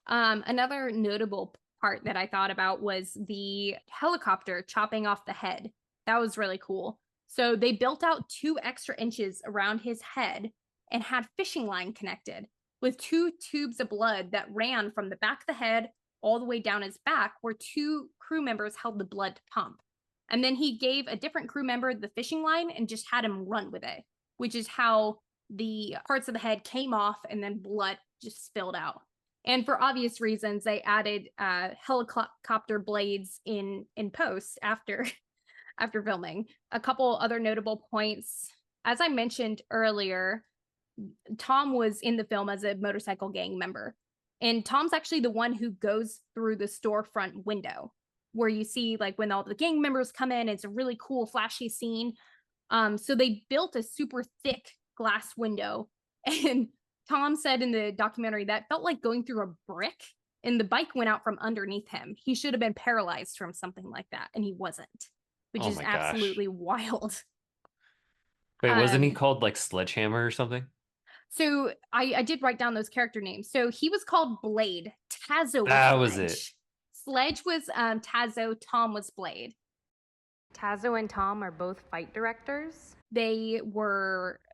Another notable part that I thought about was the helicopter chopping off the head. That was really cool. So they built out 2 extra inches around his head and had fishing line connected with 2 tubes of blood that ran from the back of the head all the way down his back, where 2 crew members held the blood to pump. And then he gave a different crew member the fishing line and just had him run with it, which is how the parts of the head came off and then blood just spilled out. And for obvious reasons, they added helicopter blades in post after after filming. A couple other notable points. As I mentioned earlier, Tom was in the film as a motorcycle gang member. And Tom's actually the one who goes through the storefront window where you see like when all the gang members come in. It's a really cool, flashy scene. So they built a super thick glass window. And Tom said in the documentary that felt like going through a brick, and the bike went out from underneath him. He should have been paralyzed from something like that, and he wasn't, which Oh is my gosh. absolutely wild. Wait, wasn't he Um, called like Sledgehammer or something? so I did write down those character names. So he was called Blade. Tazo was That was it. Sledge. Sledge was Tazo. Tom was Blade. Tazo and Tom are both fight directors. They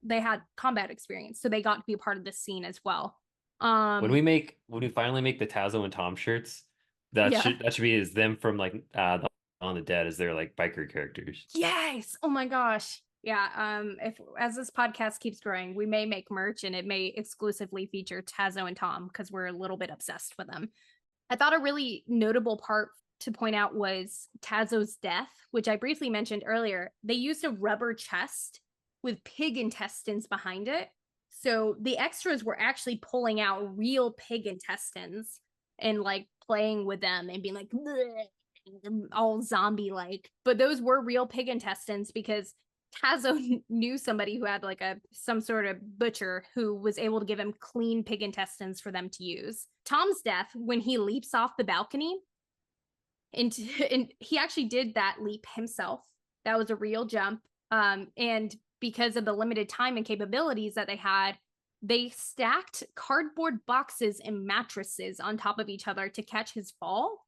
had combat experience, so they got to be a part of this scene as well. Um, When we finally make the Tazo and Tom shirts, yeah. that should be as them from like on the Dead as their like biker characters. Yes. Oh my gosh. Yeah, if as this podcast keeps growing, we may make merch and it may exclusively feature Tazo and Tom because we're a little bit obsessed with them. I thought a really notable part to point out was Tazo's death, which I briefly mentioned earlier. They used a rubber chest with pig intestines behind it. So the extras were actually pulling out real pig intestines and like playing with them and being like all zombie like. But those were real pig intestines because Tazo knew somebody who had like a some sort of butcher who was able to give him clean pig intestines for them to use. Tom's death when he leaps off the balcony and he actually did that leap himself. That was a real jump. And because of the limited time and capabilities that they had, they stacked cardboard boxes and mattresses on top of each other to catch his fall.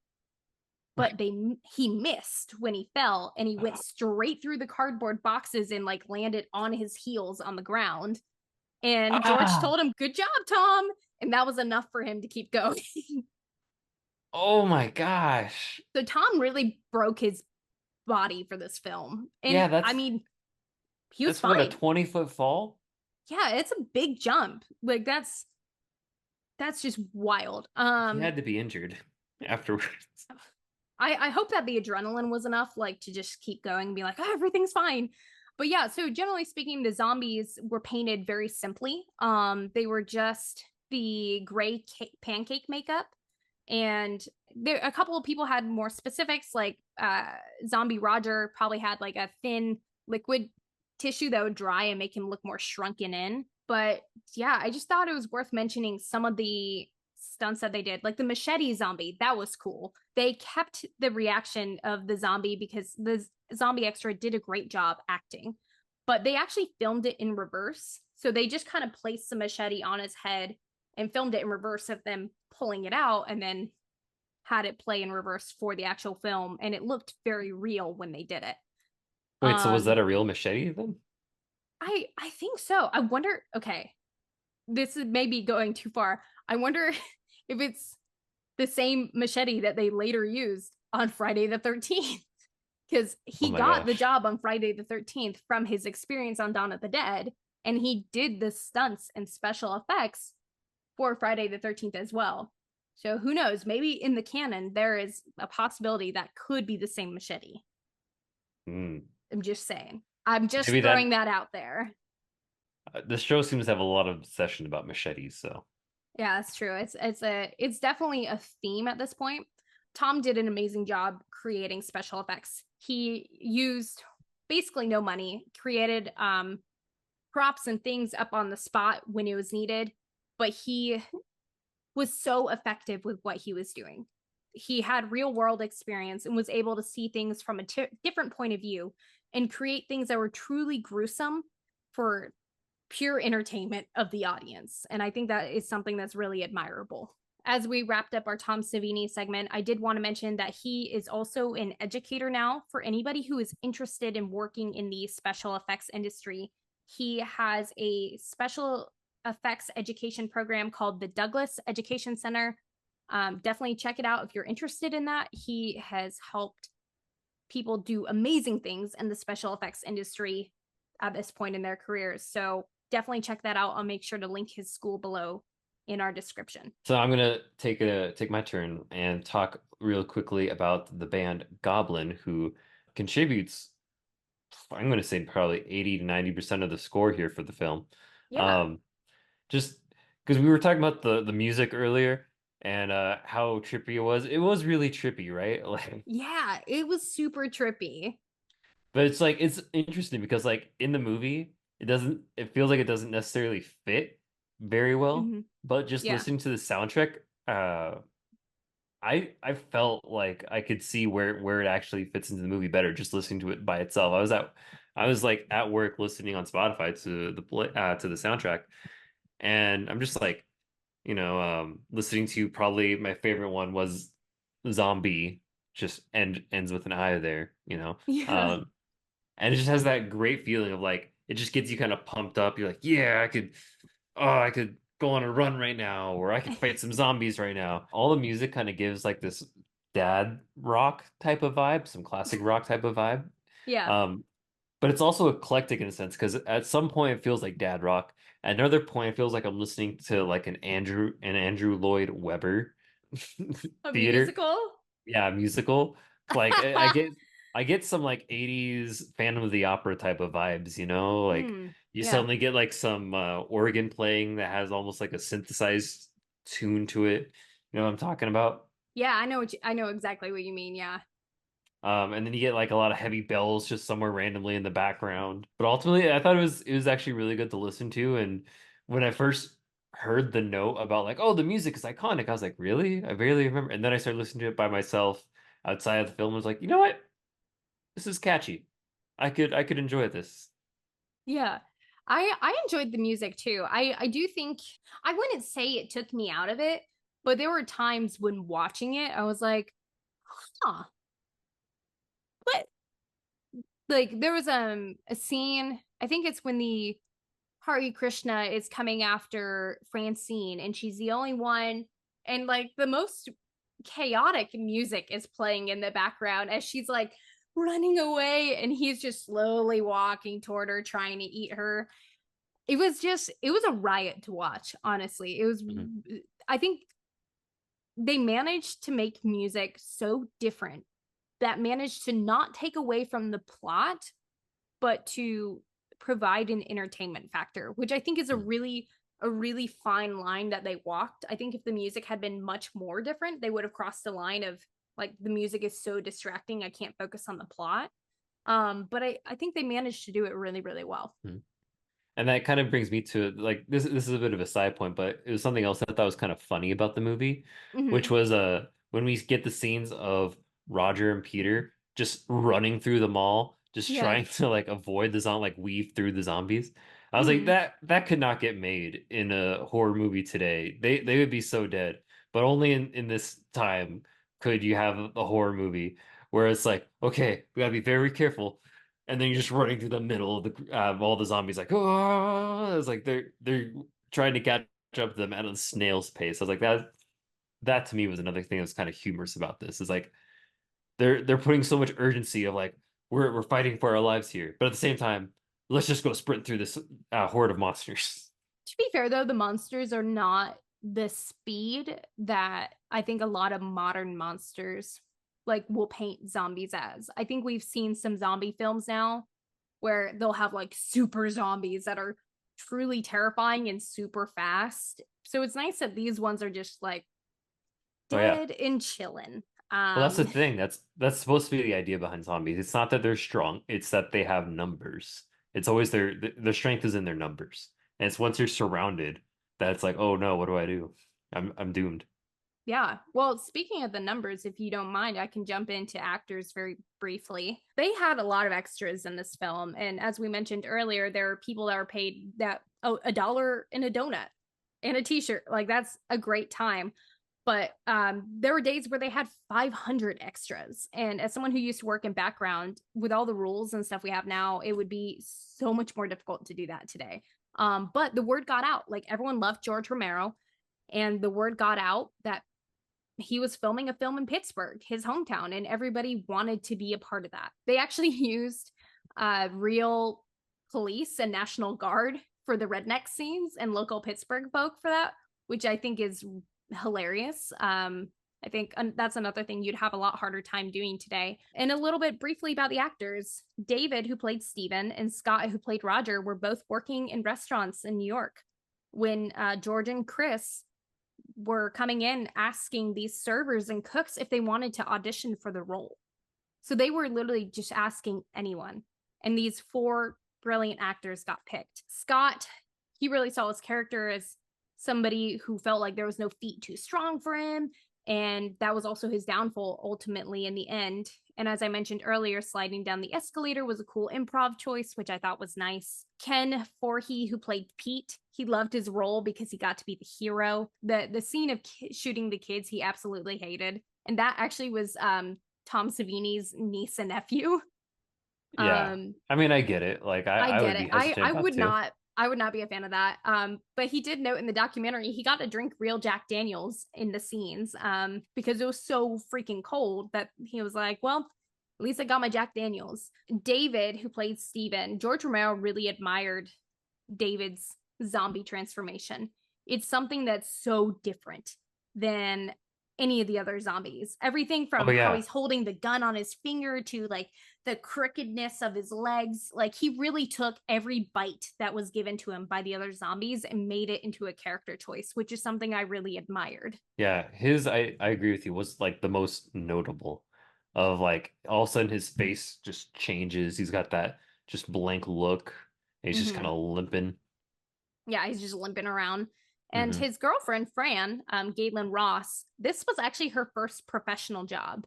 But he missed when he fell and he went straight through the cardboard boxes and like landed on his heels on the ground. And George Ah, told him, "Good job, Tom." And that was enough for him to keep going. oh my gosh. So Tom really broke his body for this film. And Yeah, I mean, he was that's what, a fine. 20-foot fall? Yeah, it's a big jump. Like that's just wild. He had to be injured afterwards. I hope that the adrenaline was enough, like to just keep going and be like, oh, everything's fine. But yeah, so generally speaking, the zombies were painted very simply. They were just the gray pancake makeup, and there a couple of people had more specifics, like Zombie Roger probably had like a thin liquid tissue that would dry and make him look more shrunken in. But yeah, I just thought it was worth mentioning some of the stunts that they did, like the machete zombie. That was cool. They kept the reaction of the zombie because the zombie extra did a great job acting, but they actually filmed it in reverse. So they just kind of placed the machete on his head and filmed it in reverse of them pulling it out and then had it play in reverse for the actual film. And it looked very real when they did it. Wait, so was Um, that a real machete then? I think so. I wonder, okay, this is maybe going too far. I wonder if it's the same machete that they later used on Friday the 13th. Because Oh he my got the gosh. job on Friday the 13th from his experience on Dawn of the Dead, and he did the stunts and special effects for Friday the 13th as well. So who knows? Maybe in the canon, there is a possibility that could be the same machete. Hmm. I'm just saying. I'm just Maybe throwing that that out there. the show seems to have a lot of obsession about machetes, so. Yeah, that's true. It's definitely a theme at this point. Tom did an amazing job creating special effects. He used basically no money, created props and things up on the spot when it was needed, but he was so effective with what he was doing. He had real world experience and was able to see things from a different point of view and create things that were truly gruesome for pure entertainment of the audience. And I think that is something that's really admirable. As we wrapped up our Tom Savini segment, I did want to mention that he is also an educator now for anybody who is interested in working in the special effects industry. He has a special effects education program called the Douglas Education Center. Definitely check it out if you're interested in that. He has helped people do amazing things in the special effects industry at this point in their careers. So definitely check that out. I'll make sure to link his school below in our description. So I'm gonna take my turn and talk real quickly about the band Goblin, who contributes, I'm gonna say probably 80 to 90% of the score here for the film. Yeah. Um, just because we were talking about the music earlier and how trippy it was. It was really trippy, right? Like, Yeah, it was super trippy. but it's like it's interesting because like in the movie, it feels like it doesn't necessarily fit very well. Mm-hmm. But just Yeah. listening to the soundtrack, I felt like I could see where it actually fits into the movie better just listening to it by itself. I was like at work listening on Spotify to the soundtrack, and I'm just like, listening to probably my favorite one was Zombie, just ends with an I there, Yeah. um, and it just has that great feeling of like it just gets you kind of pumped up. You're like, yeah, I could go on a run right now, or I could fight some zombies right now. All the music kind of gives like this dad rock type of vibe, some classic rock type of vibe. Yeah. Um, but it's also eclectic in a sense because at some point it feels like dad rock. At another point, it feels like I'm listening to like an Andrew Lloyd Webber A theater. musical? Yeah, musical. Like I get some like 80s Phantom of the Opera type of vibes, you know? Like you Yeah. suddenly get like some organ playing that has almost like a synthesized tune to it. You know what I'm talking about? Yeah, I know exactly what you mean. Yeah. And then you get like a lot of heavy bells just somewhere randomly in the background. But ultimately, I thought it was actually really good to listen to. And when I first heard the note about like, oh, the music is iconic, I was like, really? I barely remember. And then I started listening to it by myself outside of the film. I was like, you know what? This is catchy. I could enjoy this. Yeah. I enjoyed the music too. I do think I wouldn't say it took me out of it, but there were times when watching it, I was like, huh, what? Like there was a scene, I think it's when the Hari Krishna is coming after Francine and she's the only one, and like the most chaotic music is playing in the background as she's like running away and he's just slowly walking toward her trying to eat her. It was a riot to watch, honestly. It was Mhm. I think they managed to make music so different that managed to not take away from the plot but to provide an entertainment factor, which I think is Mhm. a really fine line that they walked. I think if the music had been much more different, they would have crossed the line of like the music is so distracting I can't focus on the plot. But I think they managed to do it really, really well. Mhm. And that kind of brings me to like this is a bit of a side point, but it was something else that I thought was kind of funny about the movie, which Mm-hmm. was when we get the scenes of Roger and Peter just running through the mall, just Yeah. trying to like avoid the zombie, like weave through the zombies. I was like, Mm-hmm. that could not get made in a horror movie today. They would be so dead. But only in this time could you have a horror movie where it's like, okay, we gotta be very careful, and then you're just running through the middle of the all the zombies like oh, it's like they're trying to catch up to them at a snail's pace. I was like that to me was another thing that's kind of humorous about this is like they're putting so much urgency of like we're fighting for our lives here, but at the same time let's just go sprint through this horde of monsters. To be fair, though, the monsters are not the speed that I think a lot of modern monsters like will paint zombies as. I think we've seen some zombie films now where they'll have like super zombies that are truly terrifying and super fast. So it's nice that these ones are just like Oh yeah. dead and chilling. Well, that's the Um, thing. That's supposed to be the idea behind zombies. It's not that they're strong, it's that they have numbers. It's always their strength is in their numbers. And it's once you're surrounded that it's like, oh no, what do I do? I'm doomed. Yeah. Well, speaking of the numbers, if you don't mind, I can jump into actors very briefly. They had a lot of extras in this film. And as we mentioned earlier, there are people that are paid that, oh, $1 in a donut and a t-shirt. Like that's a great time. But there were days where they had 500 extras. And as someone who used to work in background, with all the rules and stuff we have now, it would be so much more difficult to do that today. But the word got out. Like everyone loved George Romero, and the word got out that he was filming a film in Pittsburgh, his hometown, and everybody wanted to be a part of that. They actually used real police and National Guard for the redneck scenes and local Pittsburgh folk for that, which I think is hilarious. I think that's another thing you'd have a lot harder time doing today. And a little bit briefly about the actors. David, who played Steven, and Scott, who played Roger, were both working in restaurants in New York when George and Chris were coming in asking these servers and cooks if they wanted to audition for the role. So they were literally just asking anyone. And these four brilliant actors got picked. Scott, he really saw his character as somebody who felt like there was no feat too strong for him. And that was also his downfall ultimately in the end. And as I mentioned earlier, sliding down the escalator was a cool improv choice, which I thought was nice. Ken Forhey, who played Pete, he loved his role because he got to be the hero. The scene of shooting the kids, he absolutely hated. And that actually was Tom Savini's niece and nephew. Yeah. Um, I mean, I get it. Like I I get would it. be hesitant about to. I would not be a fan of that. But he did note in the documentary he got to drink real Jack Daniels in the scenes because it was so freaking cold that he was like, well, At least I got my Jack Daniels. David, who played Steven, George Romero really admired David's zombie transformation. It's something that's so different than any of the other zombies. Everything Oh from how yeah. he's holding the gun on his finger to like the crookedness of his legs. Like he really took every bite that was given to him by the other zombies and made it into a character choice, which is something I really admired. Yeah, his I agree with you was like the most notable of like all of a sudden his face just changes. He's got that just blank look and he's just kind Mm-hmm. of limping. Yeah, he's just limping around. And Hmm. his girlfriend, Fran, Galen Ross, this was actually her first professional job.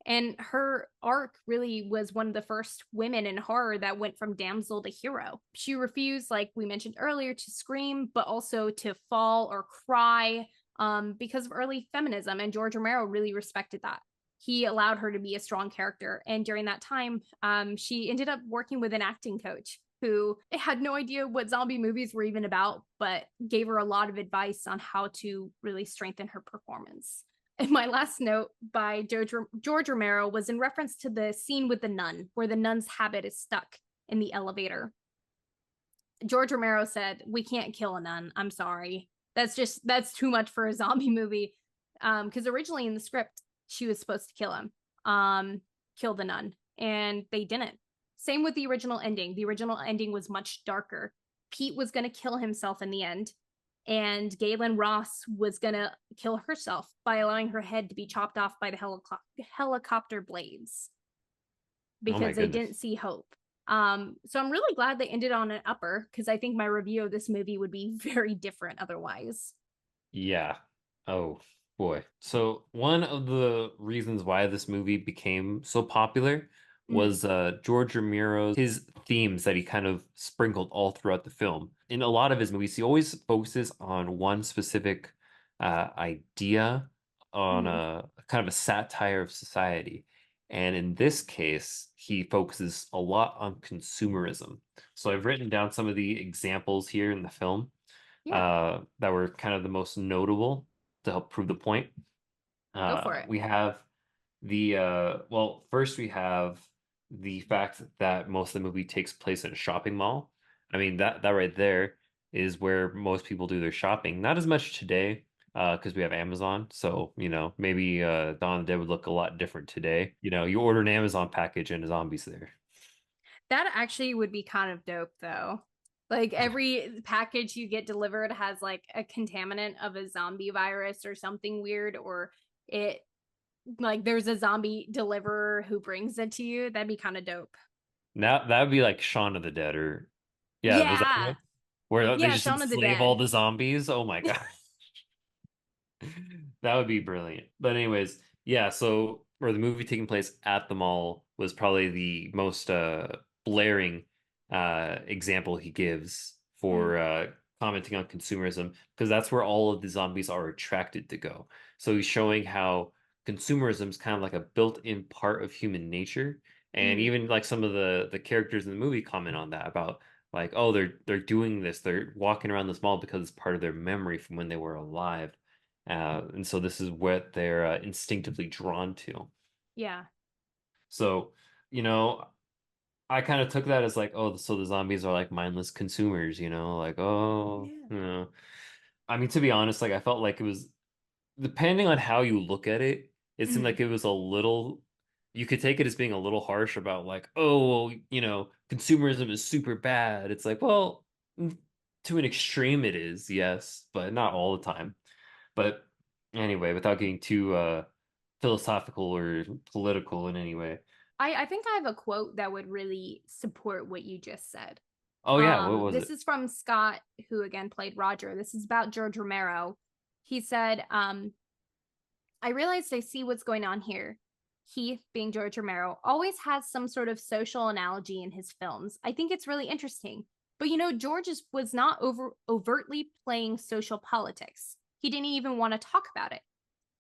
And her arc really was one of the first women in horror that went from damsel to hero. She refused, like we mentioned earlier, to scream, but also to fall or cry because of early feminism. And George Romero really respected that. He allowed her to be a strong character. And during that time, she ended up working with an acting coach who had no idea what zombie movies were even about, but gave her a lot of advice on how to really strengthen her performance. And my last note by George Romero was in reference to the scene with the nun, where the nun's habit is stuck in the elevator. George Romero said, "We can't kill a nun. I'm sorry. That's too much for a zombie movie." Because originally in the script, she was supposed to kill him, kill the nun, and they didn't. Same with the original ending. The original ending was much darker. Pete was going to kill himself in the end, and Galen Ross was going to kill herself by allowing her head to be chopped off by the helicopter blades Oh my because they goodness. didn't see hope. So I'm really glad they ended on an upper because I think my review of this movie would be very different otherwise. Yeah. Oh boy. So one of the reasons why this movie became so popular Mm, was George Romero's his themes that he kind of sprinkled all throughout the film. In a lot of his movies, he always focuses on one specific idea, on mm, a kind of a satire of society. And in this case, he focuses a lot on consumerism. So I've written down some of the examples here in the film yeah, that were kind of the most notable to help prove the point. go for it. We have well, first we have the fact that most of the movie takes place in a shopping mall. I mean, that right there is where most people do their shopping. Not as much today, because we have Amazon. So, maybe Dawn of the Dead would look a lot different today. You order an Amazon package and a zombie's there. That actually would be kind of dope though. Like every package you get delivered has like a contaminant of a zombie virus or something weird, or it like there's a zombie deliverer who brings it to you. That'd be kind of dope. Now that would be like Shaun of the Dead or yeah, was that Yeah. it? Where they Yeah, just Shaun of the enslave all Dead. the zombies. Oh my God. That would be brilliant. But anyways, yeah, so where the movie taking place at the mall was probably the most blaring example he gives Mm, for commenting on consumerism, because that's where all of the zombies are attracted to go. So he's showing how consumerism is kind of like a built-in part of human nature. And mm, even like some of the characters in the movie comment on that about like, oh, they're doing this, they're walking around this mall because it's part of their memory from when they were alive. And so this is what they're instinctively drawn to. yeah. So, you know, I kind of took that as like, oh, so the zombies are like mindless consumers, like, oh, Yeah. I mean, to be honest, like I felt like it was, depending on how you look at it, it seemed Mm, like it was a little, you could take it as being a little harsh about like, oh, well, consumerism is super bad. It's like, well, to an extreme it is, yes, but not all the time. But anyway, without getting too philosophical or political in any way. I think I have a quote that would really support what you just said. Oh yeah, what was This it? is from Scott, who again played Roger. This is about George Romero. He said, I realized I see what's going on here. He, being George Romero, always has some sort of social analogy in his films. I think it's really interesting. But George was not overtly playing social politics. He didn't even want to talk about it.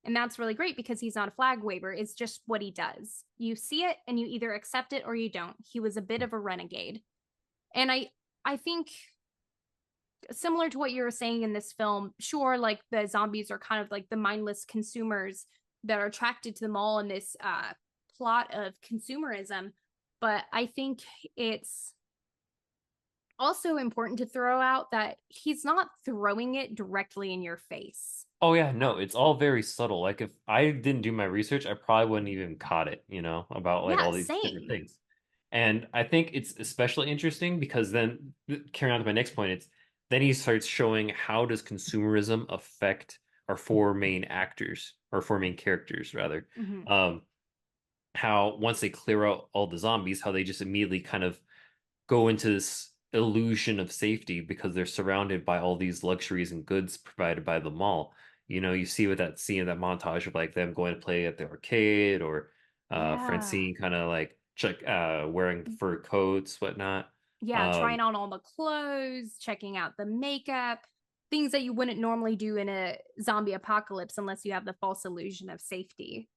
And that's really great because he's not a flag waver. It's just what he does. You see it and you either accept it or you don't. He was a bit of a renegade. And I think similar to what you were saying in this film, sure, like the zombies are kind of like the mindless consumers that are attracted to the mall in this plot of consumerism, but I think it's also important to throw out that he's not throwing it directly in your face. Oh yeah, no, it's all very subtle. Like if I didn't do my research, I probably wouldn't even caught it, about like Yeah, all these different same. things. And I think it's especially interesting because then carrying on to my next point, it's then he starts showing how does consumerism affect our four main actors or four main characters rather. Mm-hmm. Um, how once they clear out all the zombies, how they just immediately kind of go into this illusion of safety because they're surrounded by all these luxuries and goods provided by the mall. You see with that scene, that montage of like them going to play at the arcade or Yeah. Francine kind of like wearing the fur coats, whatnot. Yeah, trying Um, on all the clothes, checking out the makeup, things that you wouldn't normally do in a zombie apocalypse unless you have the false illusion of safety.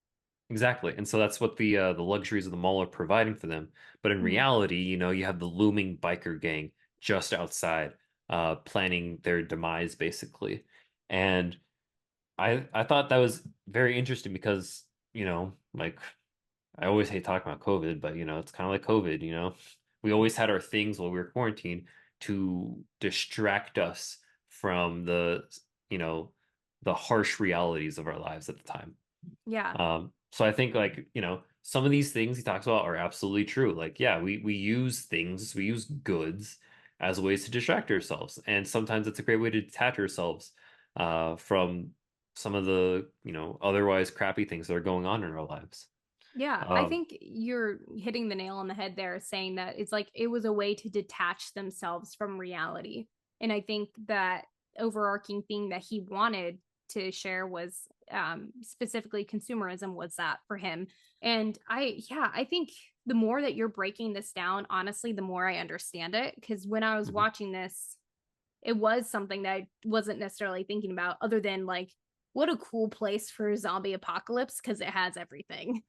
exactly. And so that's what the luxuries of the mall are providing for them. But in Mm. reality, you have the looming biker gang just outside, planning their demise basically. And I thought that was very interesting because, like I always hate talking about COVID, but it's kind of like COVID. We always had our things while we were quarantined to distract us from you know, the harsh realities of our lives at the time. Yeah. So I think like, some of these things he talks about are absolutely true. Like, yeah, we use things, we use goods as ways to distract ourselves. And sometimes it's a great way to detach ourselves from some of the, otherwise crappy things that are going on in our lives. Yeah, I Um, think you're hitting the nail on the head there, saying that it's like it was a way to detach themselves from reality. And I think that overarching thing that he wanted to share was specifically consumerism was that for him. And yeah, I think the more that you're breaking this down, honestly, the more I understand it. Because when I was mhm. watching this, it was something that I wasn't necessarily thinking about, other than like, what a cool place for a zombie apocalypse because it has everything.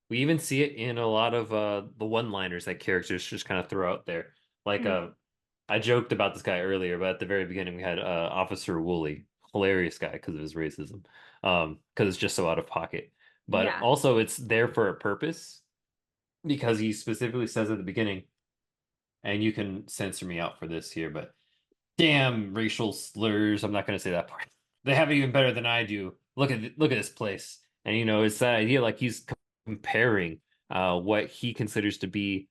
We even see it in a lot of the one-liners that characters just kind of throw out there. Like Mm, I joked about this guy earlier, but at the very beginning we had Officer Woolley, hilarious guy because of his racism, because it's just so out of pocket. But yeah. also it's there for a purpose because he specifically says at the beginning, and you can censor me out for this here, but damn racial slurs. I'm not going to say that part. They have it even better than I do. Look at this place. And it's that idea like he's comparing what he considers to be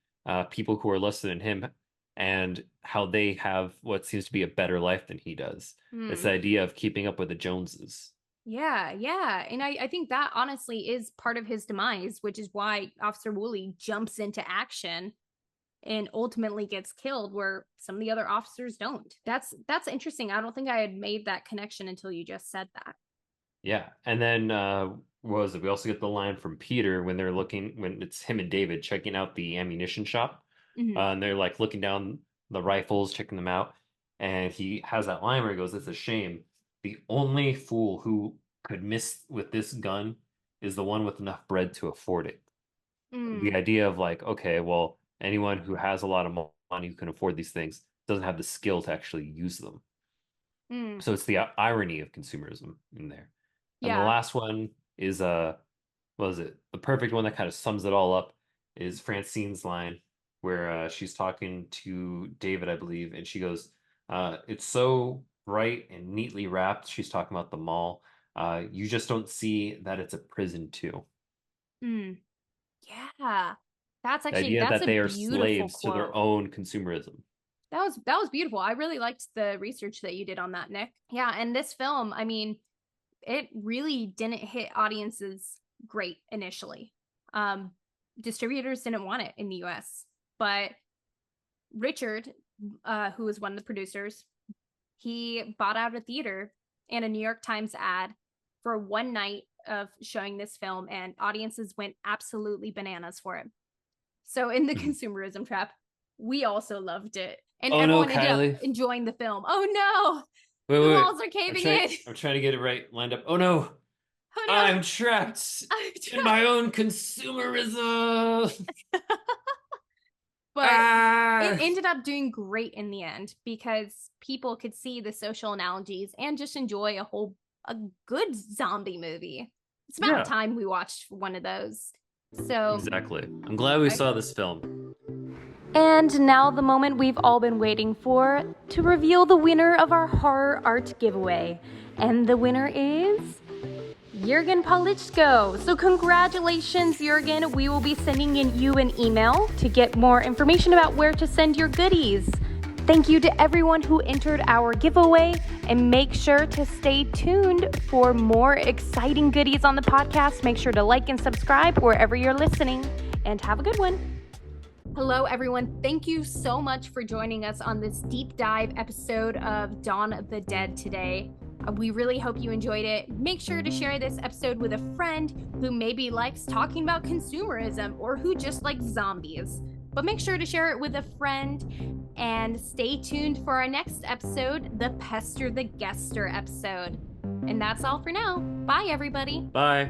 people who are less than him and how they have what seems to be a better life than he does. It's the Mm. idea of keeping up with the Joneses. Yeah, yeah. And I think that honestly is part of his demise, which is why Officer Woolley jumps into action and ultimately gets killed where some of the other officers don't. That's interesting. I don't think I had made that connection until you just said that. Yeah. And then what was it? We also get the line from Peter when it's him and David checking out the ammunition shop. Mm-hmm. And they're like looking down the rifles, checking them out. And he has that line where he goes, "It's a shame. The only fool who could miss with this gun is the one with enough bread to afford it." The Mm, idea of like, okay, well, anyone who has a lot of money who can afford these things doesn't have the skill to actually use them. mm. So it's the irony of consumerism in there. And the Yeah. last one is what was it? The perfect one that kind of sums it all up is Francine's line where she's talking to David, I believe, and she goes, "It's so bright and neatly wrapped." She's talking about the mall. You just don't see that it's a prison too. Mm. Yeah. That's The actually idea that's that a they are beautiful slaves to their quote. own consumerism. That was beautiful. I really liked the research that you did on that, Nick. Yeah, and this film, I mean, it really didn't hit audiences great initially. Um, Distributors didn't want it in the US, but Richard, who was one of the producers, he bought out a theater and a New York Times ad for one night of showing this film, and audiences went absolutely bananas for it. So, in the Mhm. consumerism trap, we also loved it, and Oh no, everyone ended up Kylie. enjoying the film. Oh no, Wait, the wait, wait. walls are I'm caving trying in. I'm trying to get it right lined up. Oh no. Oh no, I'm trapped I'm in trapped. my own consumerism. But it Ah. ended up doing great in the end because people could see the social analogies and just enjoy a good zombie movie. It's about Yeah. time we watched one of those. So, Exactly. I'm glad we I- saw this film. And now the moment we've all been waiting for to reveal the winner of our horror art giveaway. And the winner is Jurgen Palichko. So congratulations, Jurgen. We will be sending you an email to get more information about where to send your goodies. Thank you to everyone who entered our giveaway, and make sure to stay tuned for more exciting goodies on the podcast. Make sure to like and subscribe wherever you're listening, and have a good one. Hello, everyone. Thank you so much for joining us on this deep dive episode of Dawn of the Dead today. We really hope you enjoyed it. Make sure to share this episode with a friend who maybe likes talking about consumerism or who just likes zombies. But make sure to share it with a friend, and stay tuned for our next episode, the Pester the Guester episode. And that's all for now. Bye, everybody. Bye.